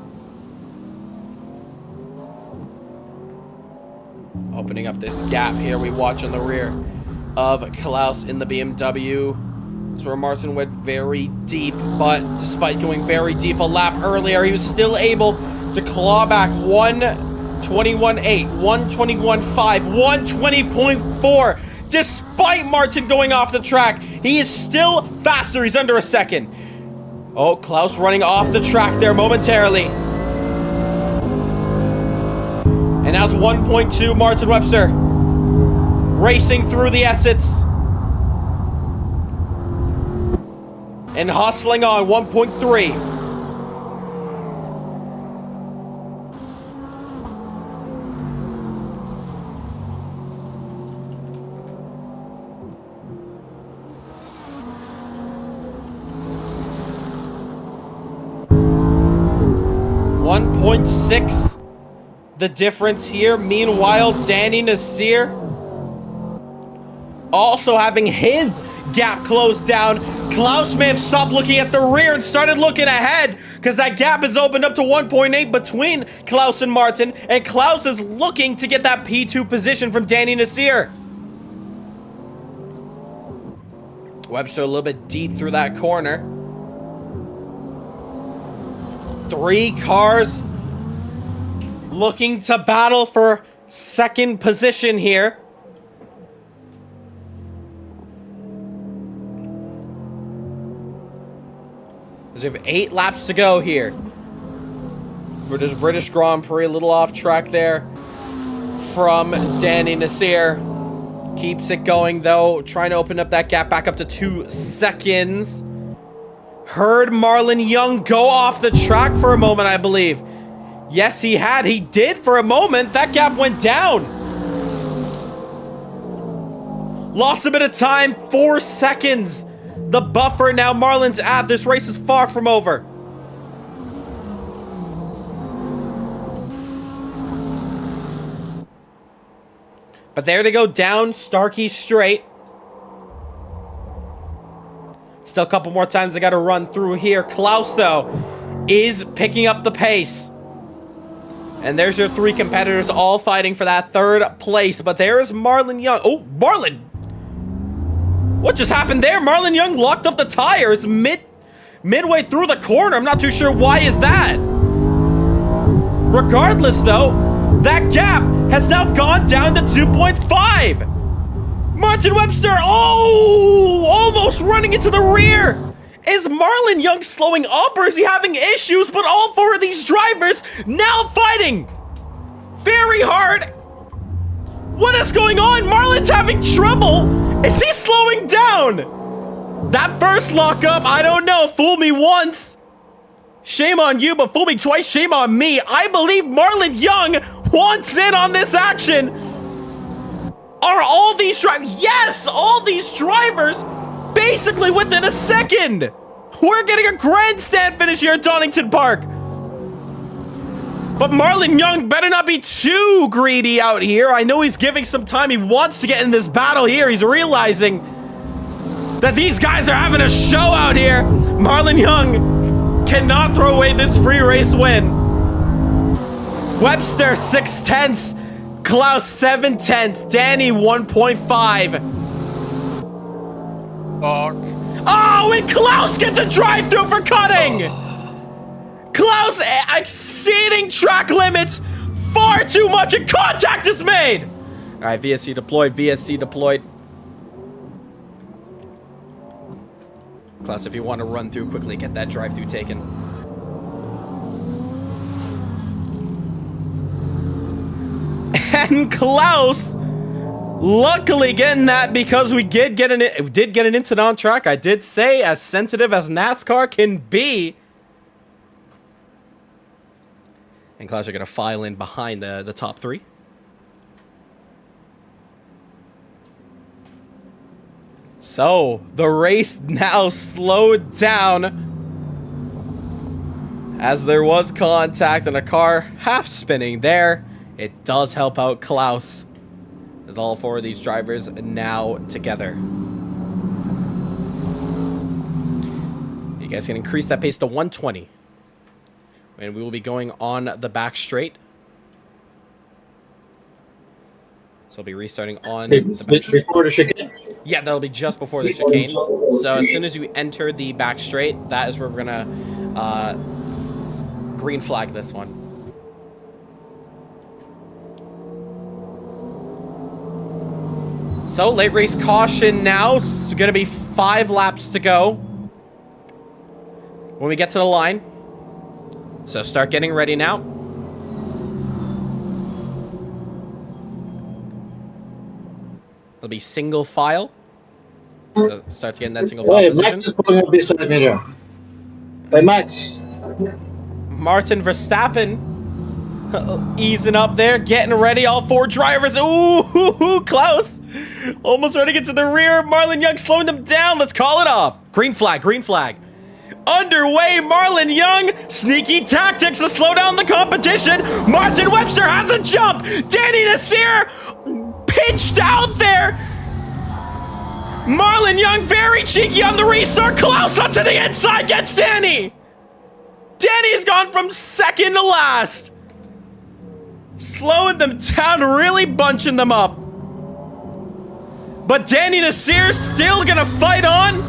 Opening up this gap here, we watch on the rear. of Klaus in the BMW. That's where Martin went very deep, but despite going very deep a lap earlier, he was still able to claw back 1:21.8, 1:21.5, 1:20.4. Despite Martin going off the track, he is still faster. He's under a second. Oh, Klaus running off the track there momentarily. And now it's 1.2, Martin Webster racing through the Assets. And hustling on 1.3. .6 the difference here. Meanwhile, Danny Nasir also having his gap closed down. Klaus may have stopped looking at the rear and started looking ahead because that gap is opened up to 1.8 between Klaus and Martin, and Klaus is looking to get that P2 position from Danny Nasir. Webster a little bit deep through that corner. 3 cars looking to battle for second position here. We have 8 laps to go here. British Grand Prix, a little off track there from Danny Nasir. Keeps it going though, trying to open up that gap back up to 2 seconds. Heard Marlon Young go off the track for a moment, I believe. Yes, he had. He did for a moment. That gap went down. Lost a bit of time, 4 seconds. The buffer now Marlon's at. This race is far from over. But there they go down Starkey Straight. Still a couple more times they got to run through here. Klaus, though, is picking up the pace. And there's your 3 competitors all fighting for that 3rd place. But there's Marlon Young. Oh, Marlon! What just happened there? Marlon Young locked up the tires midway through the corner. I'm not too sure why is that. Regardless, though, that gap has now gone down to 2.5. Martin Webster, oh, almost running into the rear. Is Marlon Young slowing up or is he having issues? But all 4 of these drivers now fighting very hard. What is going on? Marlon's having trouble. Is he slowing down? That first lockup, I don't know. Fool me once, shame on you, but fool me twice, shame on me. I believe Marlon Young wants in on this action. Are all these drivers? Yes, all these drivers basically within a second. We're getting a grandstand finish here at Donnington Park. But Marlon Young better not be too greedy out here. I know he's giving some time. He wants to get in this battle here. He's realizing that these guys are having a show out here. Marlon Young cannot throw away this free race win. Webster 6/10, Klaus 7/10, Danny 1.5. Fuck. Oh, and Klaus gets a drive through for cutting. Klaus exceeding track limits far too much, and contact is made. All right, VSC deployed, VSC deployed. Klaus, if you want to run through quickly, get that drive through taken. And Klaus, luckily getting that because we did get an incident on track. I did say as sensitive as NASCAR can be. And Klaus are going to file in behind the top 3. So, the race now slowed down as there was contact and a car half spinning there. It does help out Klaus as all 4 of these drivers now together. You guys can increase that pace to 120. And we will be going on the back straight. So we'll be restarting on the bench. Before the chicane? Yeah, that'll be just before the chicane. So as soon as you enter the back straight, that is where we're gonna green flag this one. So late race caution now. It's gonna be 5 laps to go when we get to the line. So start getting ready now. It'll be single file. So start to get in that single file Hey, position. Max is pulling up beside me now. Hey, Max. Martin Verstappen easing up there, getting ready. All 4 drivers. Ooh, close. Almost ready to get to the rear. Marlon Young slowing them down. Let's call it off. Green flag, green flag. Underway, Marlon Young. Sneaky tactics to slow down the competition. Martin Webster has a jump. Danny Nasir pitched out there. Marlon Young very cheeky on the restart. Klaus onto the inside gets Danny. Danny has gone from second to last. Slowing them down, really bunching them up. But Danny Nasir still gonna fight on.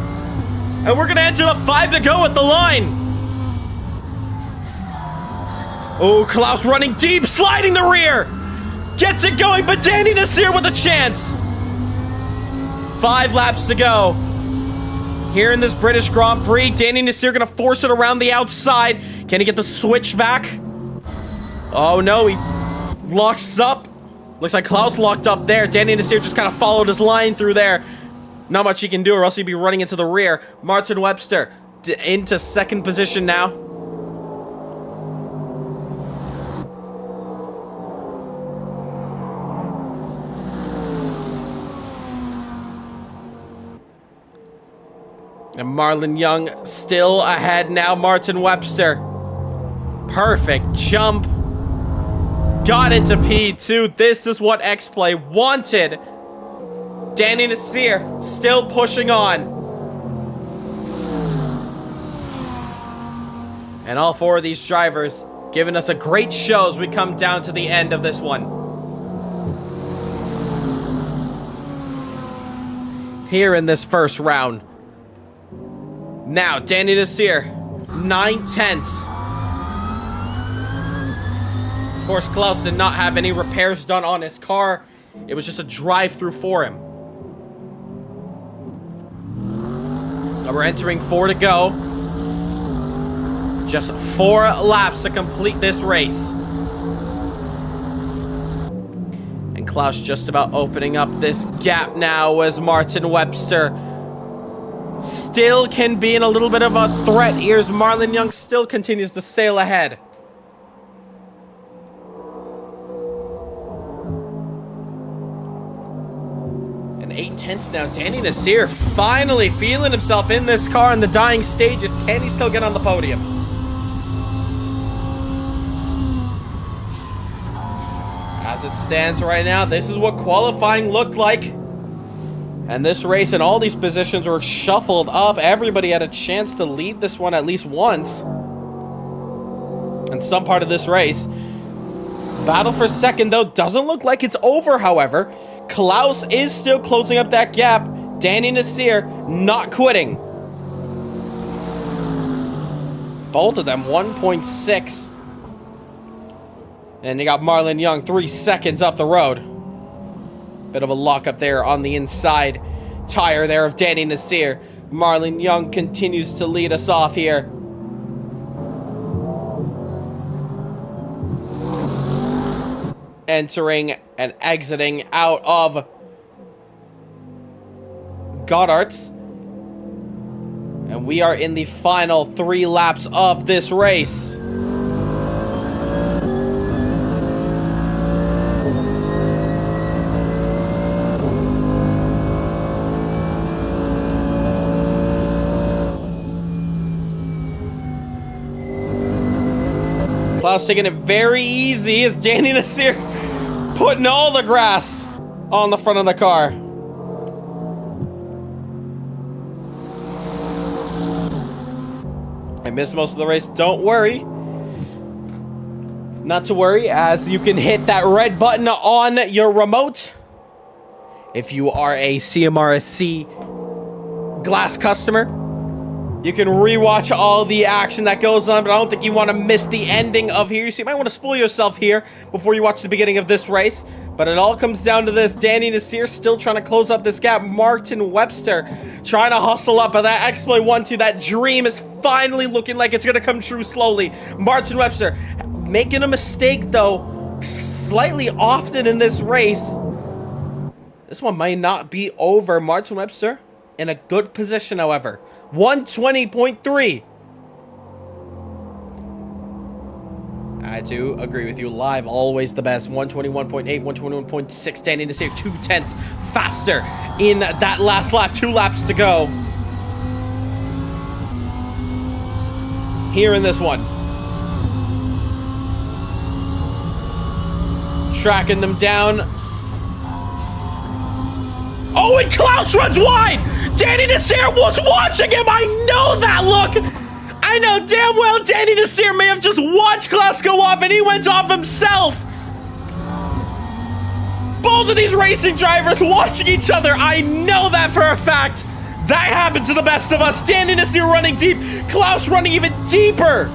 And we're gonna enter the 5 to go at the line. Oh, Klaus running deep, sliding the rear. Gets it going, but Danny Nasir with a chance. 5 laps to go. Here in this British Grand Prix, Danny Nasir gonna force it around the outside. Can he get the switch back? Oh no, he locks up. Looks like Klaus locked up there. Danny Nasir just kind of followed his line through there. Not much he can do or else he'd be running into the rear. Martin Webster into second position now. And Marlon Young still ahead now. Martin Webster. Perfect jump. Got into P2. This is what X-Play wanted. Danny Nasir still pushing on. And all 4 of these drivers giving us a great show as we come down to the end of this one. Here in this first round. Now, Danny Nasir, 9/10. Of course, Klaus did not have any repairs done on his car. It was just a drive-through for him. Now we're entering 4 to go. Just 4 laps to complete this race. And Klaus just about opening up this gap now as Martin Webster still can be in a little bit of a threat here as Marlon Young still continues to sail ahead. And 8/10 now. Danny Nasir finally feeling himself in this car in the dying stages. Can he still get on the podium? As it stands right now, this is what qualifying looked like. And this race and all these positions were shuffled up. Everybody had a chance to lead this one at least once. In some part of this race. Battle for second, though, doesn't look like it's over, however. Klaus is still closing up that gap. Danny Nasir not quitting. Both of them 1.6. And you got Marlon Young 3 seconds up the road. Bit of a lockup there on the inside tire there of Danny Nasir. Marlon Young continues to lead us off here. Entering and exiting out of Goddard's. And we are in the final 3 laps of this race. Klaus taking it very easy as Danny Nasir putting all the grass on the front of the car. I missed most of the race. Don't worry. Not to worry, as you can hit that red button on your remote If you are a CMRSC Glass customer, you can rewatch all the action that goes on, but I don't think you want to miss the ending of here. So you might want to spoil yourself here before you watch the beginning of this race. But it all comes down to this. Danny Nasir still trying to close up this gap. Martin Webster trying to hustle up. But that exploit 1-2, that dream is finally looking like it's going to come true slowly. Martin Webster making a mistake, though, slightly often in this race. This one might not be over. Martin Webster in a good position, however. 120.3. I do agree with you. Live, always the best. 121.8, 121.6. Standing to say 2/10 faster in that last lap. 2 laps to go. Here in this one. Tracking them down. Oh, and Klaus runs wide! Danny Nasir was watching him! I know that look! I know damn well Danny Nasir may have just watched Klaus go off and he went off himself! Both of these racing drivers watching each other, I know that for a fact! That happens to the best of us! Danny Nasir running deep, Klaus running even deeper!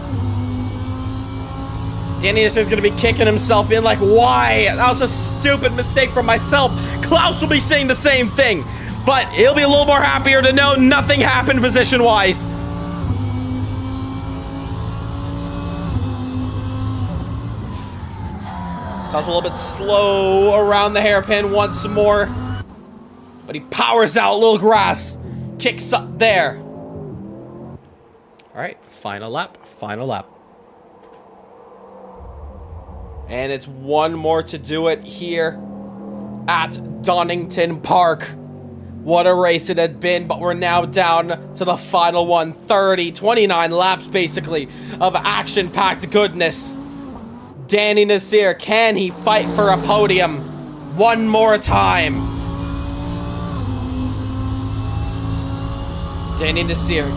Danny Nasir's gonna be kicking himself in like, why? That was a stupid mistake from myself. Klaus will be saying the same thing, but he'll be a little more happier to know nothing happened position-wise. Klaus a little bit slow around the hairpin once more, but he powers out. Little grass kicks up there. All right, final lap, final lap. And it's one more to do it here at Donnington Park. What a race it had been, but we're now down to the final one. 29 laps, basically, of action-packed goodness. Danny Nasir, can he fight for a podium one more time? Danny Nasir.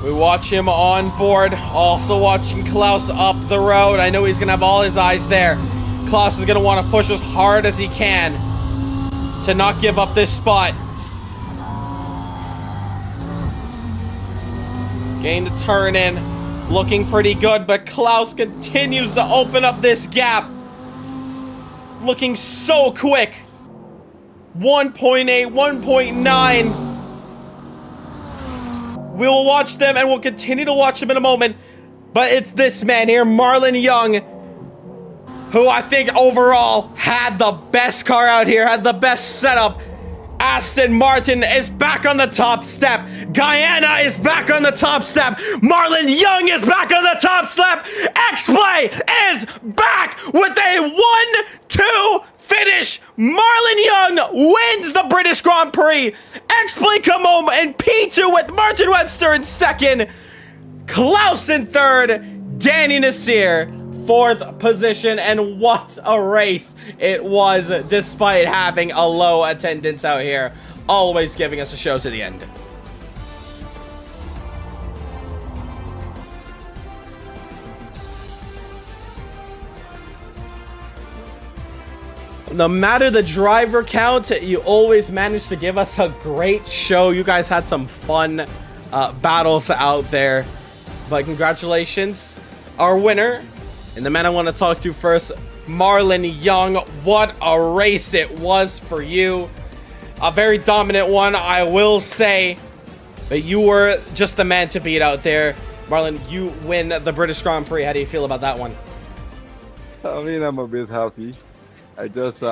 We watch him on board, also watching Klaus up the road. I know he's going to have all his eyes there. Klaus is going to want to push as hard as he can to not give up this spot. Getting the turn in, looking pretty good, but Klaus continues to open up this gap. Looking so quick. 1.8, 1.9. We will watch them, and we'll continue to watch them in a moment. But it's this man here, Marlon Young, who I think overall had the best car out here, had the best setup. Aston Martin is back on the top step. Guyana is back on the top step. Marlon Young is back on the top step. X-Play is back with a 1-2 finish. Marlon Young wins the British Grand Prix. X-Play come home in P2 with Martin Webster in second. Klaus in third. Danny Nasir fourth position, and what a race it was despite having a low attendance out here, always giving us a show to the end. No matter the driver count, you always manage to give us a great show. You guys had some fun battles out there, but congratulations, our winner. And the man I want to talk to first, Marlon Young. What a race it was for you. A very dominant one, I will say. But you were just the man to beat out there. Marlon, you win the British Grand Prix. How do you feel about that one? I mean, I'm a bit happy. I just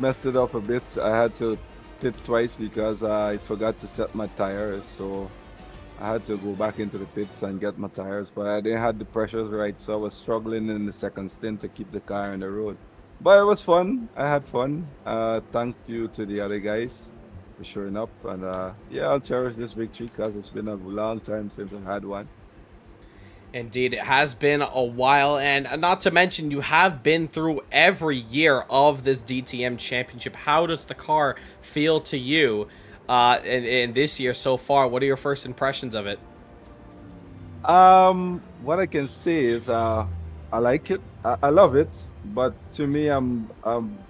messed it up a bit. I had to pit twice because I forgot to set my tires. So I had to go back into the pits and get my tires, but I didn't have the pressures right, so I was struggling in the second stint to keep the car on the road. But it was fun. I had fun. Thank you to the other guys for showing up, and yeah, I'll cherish this victory because it's been a long time since I had one. Indeed, it has been a while, and not to mention you have been through every year of this DTM championship. How does the car feel to you in this year so far? What are your first impressions of it? What I can say is I like it. I love it, but to me, I'm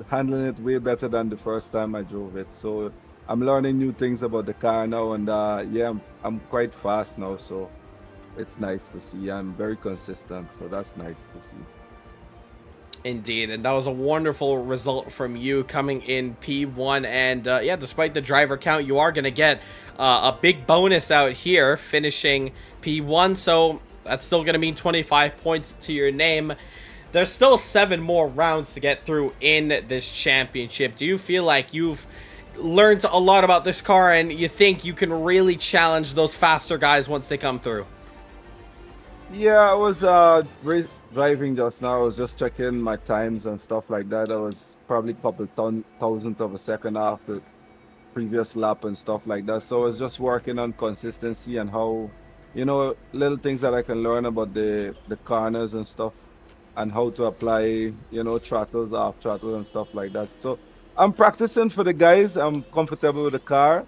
handling it way better than the first time I drove it. So I'm learning new things about the car now, and yeah, I'm quite fast now. So it's nice to see. I'm very consistent, so that's nice to see. Indeed, and that was a wonderful result from you coming in P1, and yeah, despite the driver count, you are going to get a big bonus out here, finishing P1, so that's still going to mean 25 points to your name. There's still 7 more rounds to get through in this championship. Do you feel like you've learned a lot about this car, and you think you can really challenge those faster guys once they come through? Yeah, I was race driving just now. I was just checking my times and stuff like that. I was probably a couple thousandth of a second off the previous lap and stuff like that. So I was just working on consistency and how, little things that I can learn about the corners and stuff, and how to apply, throttles, off throttles and stuff like that. So I'm practicing for the guys. I'm comfortable with the car.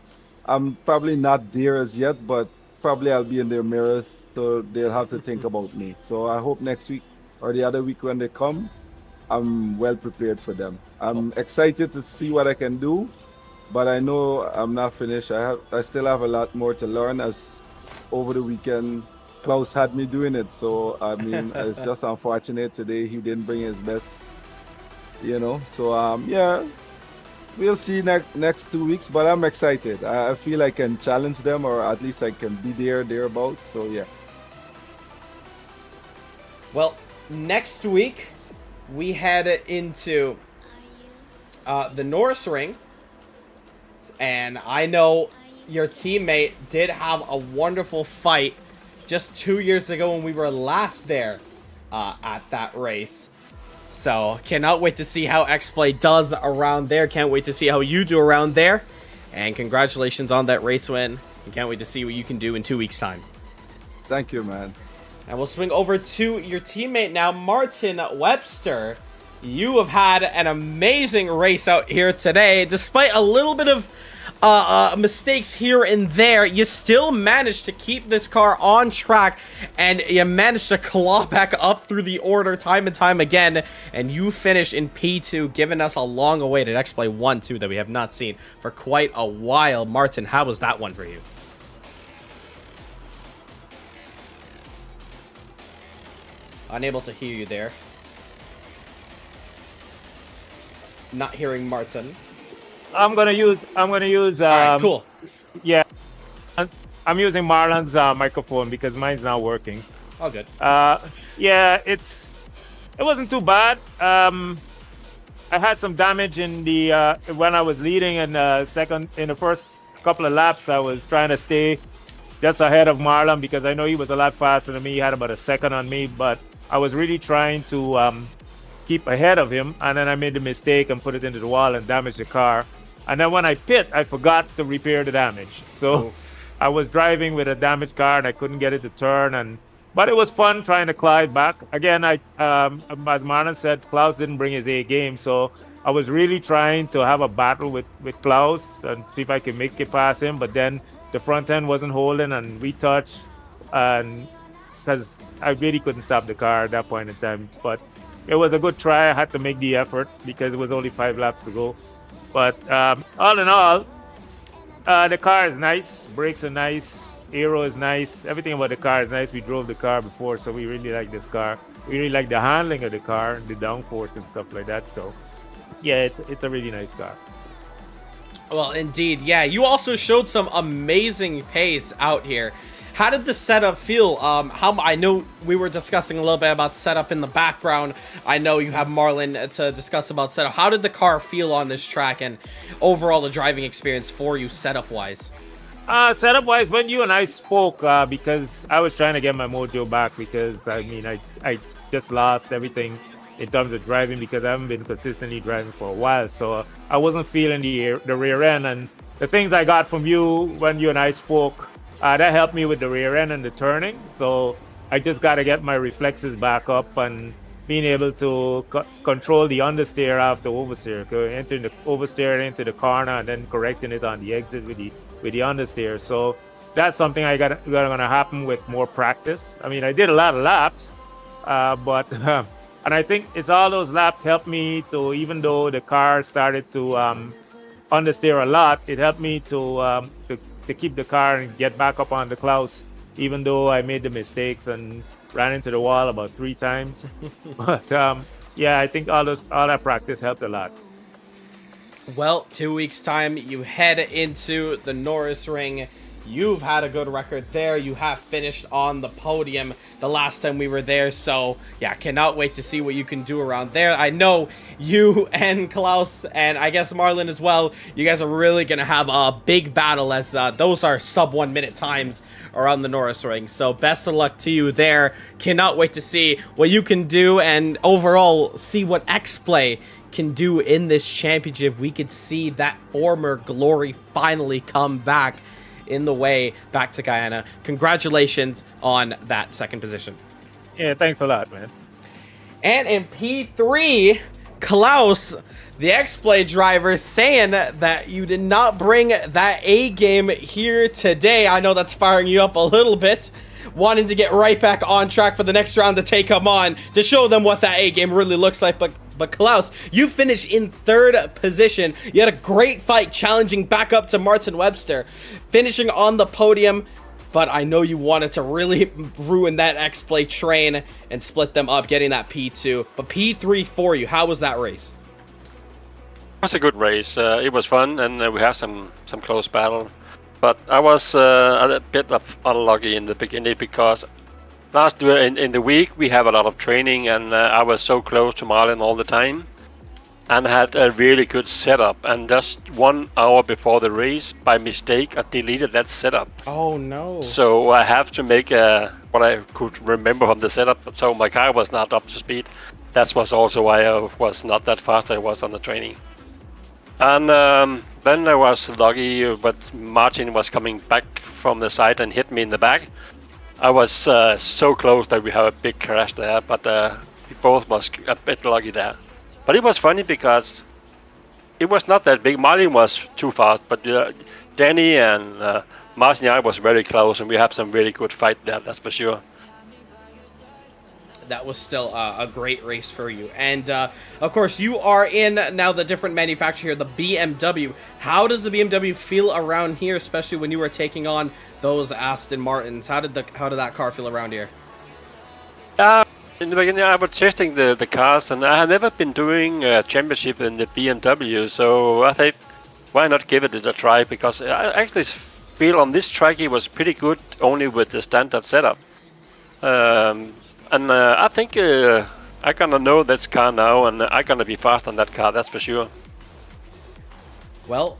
I'm probably not there as yet, but probably I'll be in their mirrors, so they'll have to think about me. So I hope next week or the other week when they come, I'm well prepared for them. I'm excited to see what I can do, but I know I'm not finished. I still have a lot more to learn, as over the weekend Klaus had me doing it. So I mean, it's just unfortunate today he didn't bring his best, So yeah, we'll see next 2 weeks, but I'm excited. I feel I can challenge them, or at least I can be thereabouts. So yeah. Well, next week we head into the Norisring, and I know your teammate did have a wonderful fight just 2 years ago when we were last there at that race. So, cannot wait to see how X-Play does around there. Can't wait to see how you do around there. And congratulations on that race win. And can't wait to see what you can do in 2 weeks' time. Thank you, man. And we'll swing over to your teammate now, Martin Webster. You have had an amazing race out here today. Despite a little bit of mistakes here and there, you still managed to keep this car on track, and you managed to claw back up through the order time and time again, and you finished in P2, giving us a long-awaited X-Play 1-2 that we have not seen for quite a while. Martin, how was that one for you? Unable to hear you there. Not hearing Martin. I'm gonna use. All right, cool. Yeah, I'm using Marlon's microphone because mine's not working. All good. Yeah, it wasn't too bad. I had some damage in the when I was leading in the first couple of laps. I was trying to stay just ahead of Marlon because I know he was a lot faster than me. He had about a second on me, but I was really trying to keep ahead of him, and then I made the mistake and put it into the wall and damaged the car. And then when I pit, I forgot to repair the damage. So I was driving with a damaged car and I couldn't get it to turn. But it was fun trying to climb back. Again, as Marlon said, Klaus didn't bring his A game, so I was really trying to have a battle with Klaus and see if I could make it past him. But then the front end wasn't holding and we touched, and because I really couldn't stop the car at that point in time. But it was a good try. I had to make the effort because it was only 5 laps to go. But all in all, the car is nice. Brakes are nice. Aero is nice. Everything about the car is nice. We drove the car before, so we really like this car. We really like the handling of the car, the downforce and stuff like that. So, yeah, it's a really nice car. Well, indeed, yeah. You also showed some amazing pace out here. How did the setup feel? I know we were discussing a little bit about setup in the background. I know you have Marlon to discuss about setup. How did the car feel on this track, and overall the driving experience for you setup-wise? Setup-wise, when you and I spoke, because I was trying to get my mojo back, because I mean I just lost everything in terms of driving because I haven't been consistently driving for a while, so I wasn't feeling the rear end. And the things I got from you when you and I spoke, that helped me with the rear end and the turning. So I just got to get my reflexes back up and being able to control the understeer after oversteer, entering the oversteer into the corner and then correcting it on the exit with the understeer. So that's something gonna happen with more practice. I mean, I did a lot of laps, but and I think it's all those laps helped me to, even though the car started to understeer a lot, it helped me to keep the car and get back up on the clouds, even though I made the mistakes and ran into the wall about 3 times. But yeah, I think all that practice helped a lot. Well, 2 weeks time, you head into the Norisring. You've had a good record there. You have finished on the podium the last time we were there. So, yeah, cannot wait to see what you can do around there. I know you and Klaus, and I guess Marlon as well, you guys are really going to have a big battle, as those are sub 1 minute times around the Norisring. So, best of luck to you there. Cannot wait to see what you can do, and overall see what X-Play can do in this championship. We could see that former glory finally come back in the way back to Guyana. Congratulations on that second position. Yeah, thanks a lot, man. And in P3, Klaus, the X-Play driver, saying that you did not bring that A game here today. I know that's firing you up a little bit, wanting to get right back on track for the next round to take them on, to show them what that A game really looks like. But Klaus, you finished in 3rd position. You had a great fight challenging back up to Martin Webster, finishing on the podium. But I know you wanted to really ruin that X-Play train and split them up, getting that P2. But P3 for you, how was that race? It was a good race. It was fun, and we had some close battle. But I was a bit unlucky in the beginning because last year in the week we have a lot of training, and I was so close to Marlon all the time and had a really good setup, and just 1 hour before the race, by mistake, I deleted that setup. Oh no. So I have to make what I could remember from the setup, so my car was not up to speed. That was also why I was not that fast I was on the training. And then I was lucky, but Martin was coming back from the side and hit me in the back. I was so close that we had a big crash there, but we both was a bit lucky there. But it was funny because it was not that big. Marlon was too fast, but Danny and Martin and I was very close, and we had some really good fight there, that's for sure. That was still a great race for you. And, of course, you are in now the different manufacturer here, the BMW. How does the BMW feel around here, especially when you were taking on those Aston Martins? How did that car feel around here? In the beginning, I was testing the cars, and I had never been doing a championship in the BMW, so I thought, why not give it a try? Because I actually feel on this track it was pretty good, only with the standard setup. And I think I'm gonna know this car now, and I'm gonna be fast on that car, that's for sure. Well,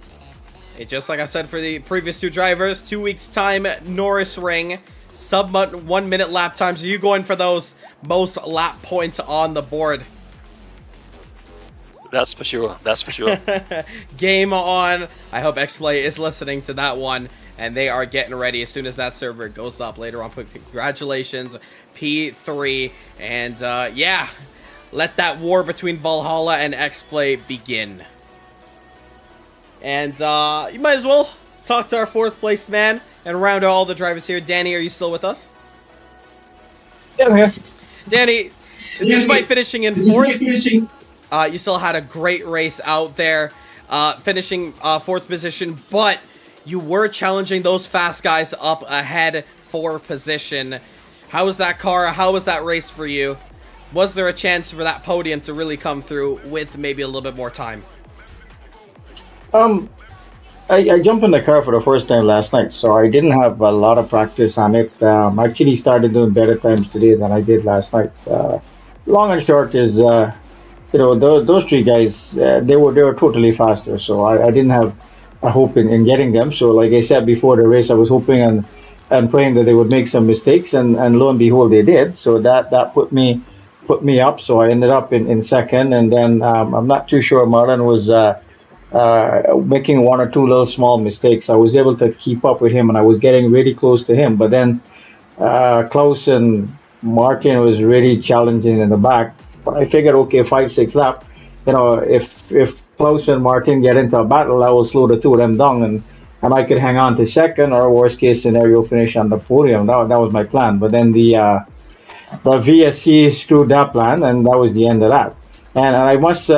just like I said for the previous 2 drivers, 2 weeks time, Norisring, sub 1 minute lap times. Are you going for those most lap points on the board? That's for sure, that's for sure. Game on. I hope X-Play is listening to that one, and they are getting ready as soon as that server goes up later on. But congratulations, P3, and yeah, let that war between Valhalla and X-Play begin. And you might as well talk to our 4th place man and round out all the drivers here. Danny, are you still with us? Yeah, I'm here. Danny, despite finishing in 4th, you still had a great race out there, finishing 4th position, but you were challenging those fast guys up ahead for position. How was that car? How was that race for you? Was there a chance for that podium to really come through with maybe a little bit more time? I jumped in the car for the first time last night, so I didn't have a lot of practice on it. Actually started doing better times today than I did last night. Long and short is, those 3 guys, they were totally faster, so I didn't have a hope in getting them. So like I said before the race, I was hoping and praying that they would make some mistakes, and lo and behold, they did. So that put me up. So I ended up in 2nd, and then I'm not too sure Marlon was making 1 or 2 little small mistakes. I was able to keep up with him, and I was getting really close to him. But then Klaus and Martin was really challenging in the back. But I figured, okay, 5-6 lap, if Klaus and Martin get into a battle, I will slow the 2 of them down, and I could hang on to 2nd, or worst case scenario, finish on the podium. That was my plan. But then the the VSC screwed that plan, and that was the end of that. And I must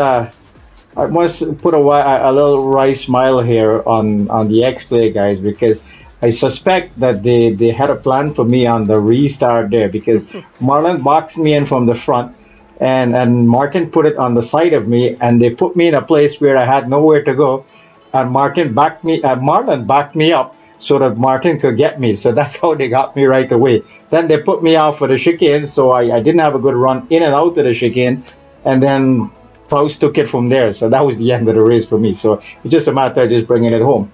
put a little wry smile here on the X-Play guys, because I suspect that they had a plan for me on the restart there, because Marlon boxed me in from the front, and Martin put it on the side of me, and they put me in a place where I had nowhere to go, and Marlon backed me up so that Martin could get me. So that's how they got me right away. Then they put me out for the chicane, so I didn't have a good run in and out of the chicane, and then Klaus took it from there. So that was the end of the race for me. So it's just a matter of just bringing it home.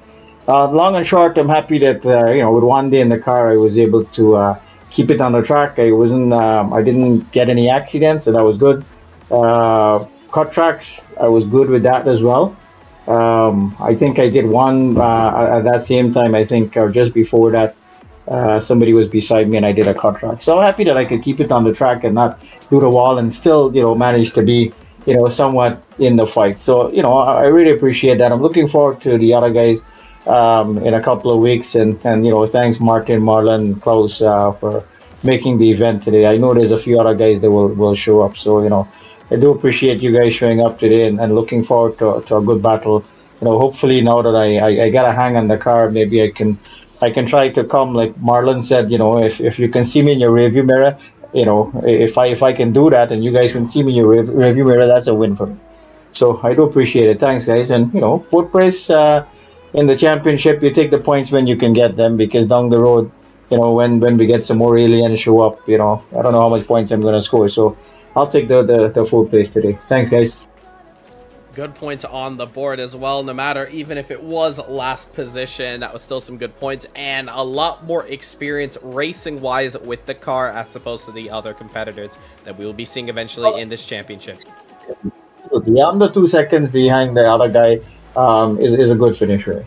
Long and short, I'm happy that with one day in the car, I was able to keep it on the track. I didn't get any accidents, so that was good. Cut tracks, I was good with that as well. I think I did one at that same time. I think just before that, somebody was beside me and I did a cut track. So I'm happy that I could keep it on the track and not do the wall and still, manage to be, somewhat in the fight. So, I really appreciate that. I'm looking forward to the other guys in a couple of weeks. And thanks Martin, Marlon, Klaus for making the event today. I know there's a few other guys that will show up. So, I do appreciate you guys showing up today and looking forward to a good battle. Hopefully now that I got a hang on the car, maybe I can try to come, like Marlon said, if you can see me in your rearview mirror, if I can do that and you guys can see me in your rearview mirror, that's a win for me. So I do appreciate it. Thanks, guys. And, fourth place in the championship, you take the points when you can get them, because down the road, when we get some more aliens show up, I don't know how much points I'm going to score. So I'll take the fourth place today. Thanks, guys. Good points on the board as well. No matter, even if it was last position, that was still some good points and a lot more experience racing wise with the car as opposed to the other competitors that we will be seeing eventually in this championship. Yeah, I'm the 2 seconds behind the other guy. Is a good finish, right?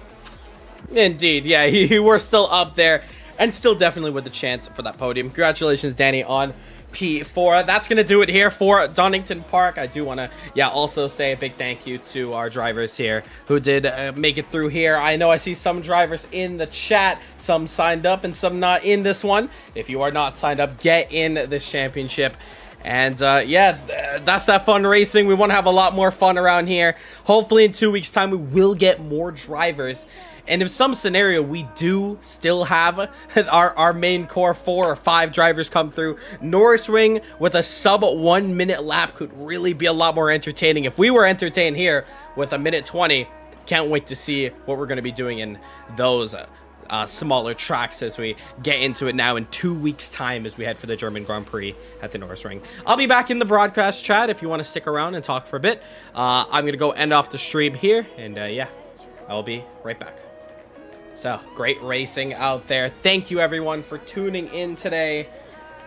Indeed, yeah, you were still up there and still definitely with the chance for that podium. Congratulations, Danny, on P4. That's gonna do it here for Donnington Park. I do want to also say a big thank you to our drivers here who did make it through here. I know I see some drivers in the chat, some signed up and some not in this one. If you are not signed up, get in this championship. And that's that fun racing. We want to have a lot more fun around here. Hopefully in 2 weeks time we will get more drivers. And if some scenario we do still have our main core 4 or 5 drivers come through, Norisring with a sub 1 minute lap could really be a lot more entertaining. If we were entertained here with a minute 20, can't wait to see what we're going to be doing in those smaller tracks as we get into it now in 2 weeks time as we head for the German Grand Prix at the Norisring. I'll be back in the broadcast chat if you want to stick around and talk for a bit. I'm going to go end off the stream here, and I'll be right back. So, great racing out there. Thank you, everyone, for tuning in today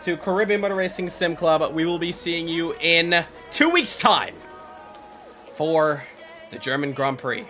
to Caribbean Motor Racing Sim Club. We will be seeing you in 2 weeks' time for the German Grand Prix.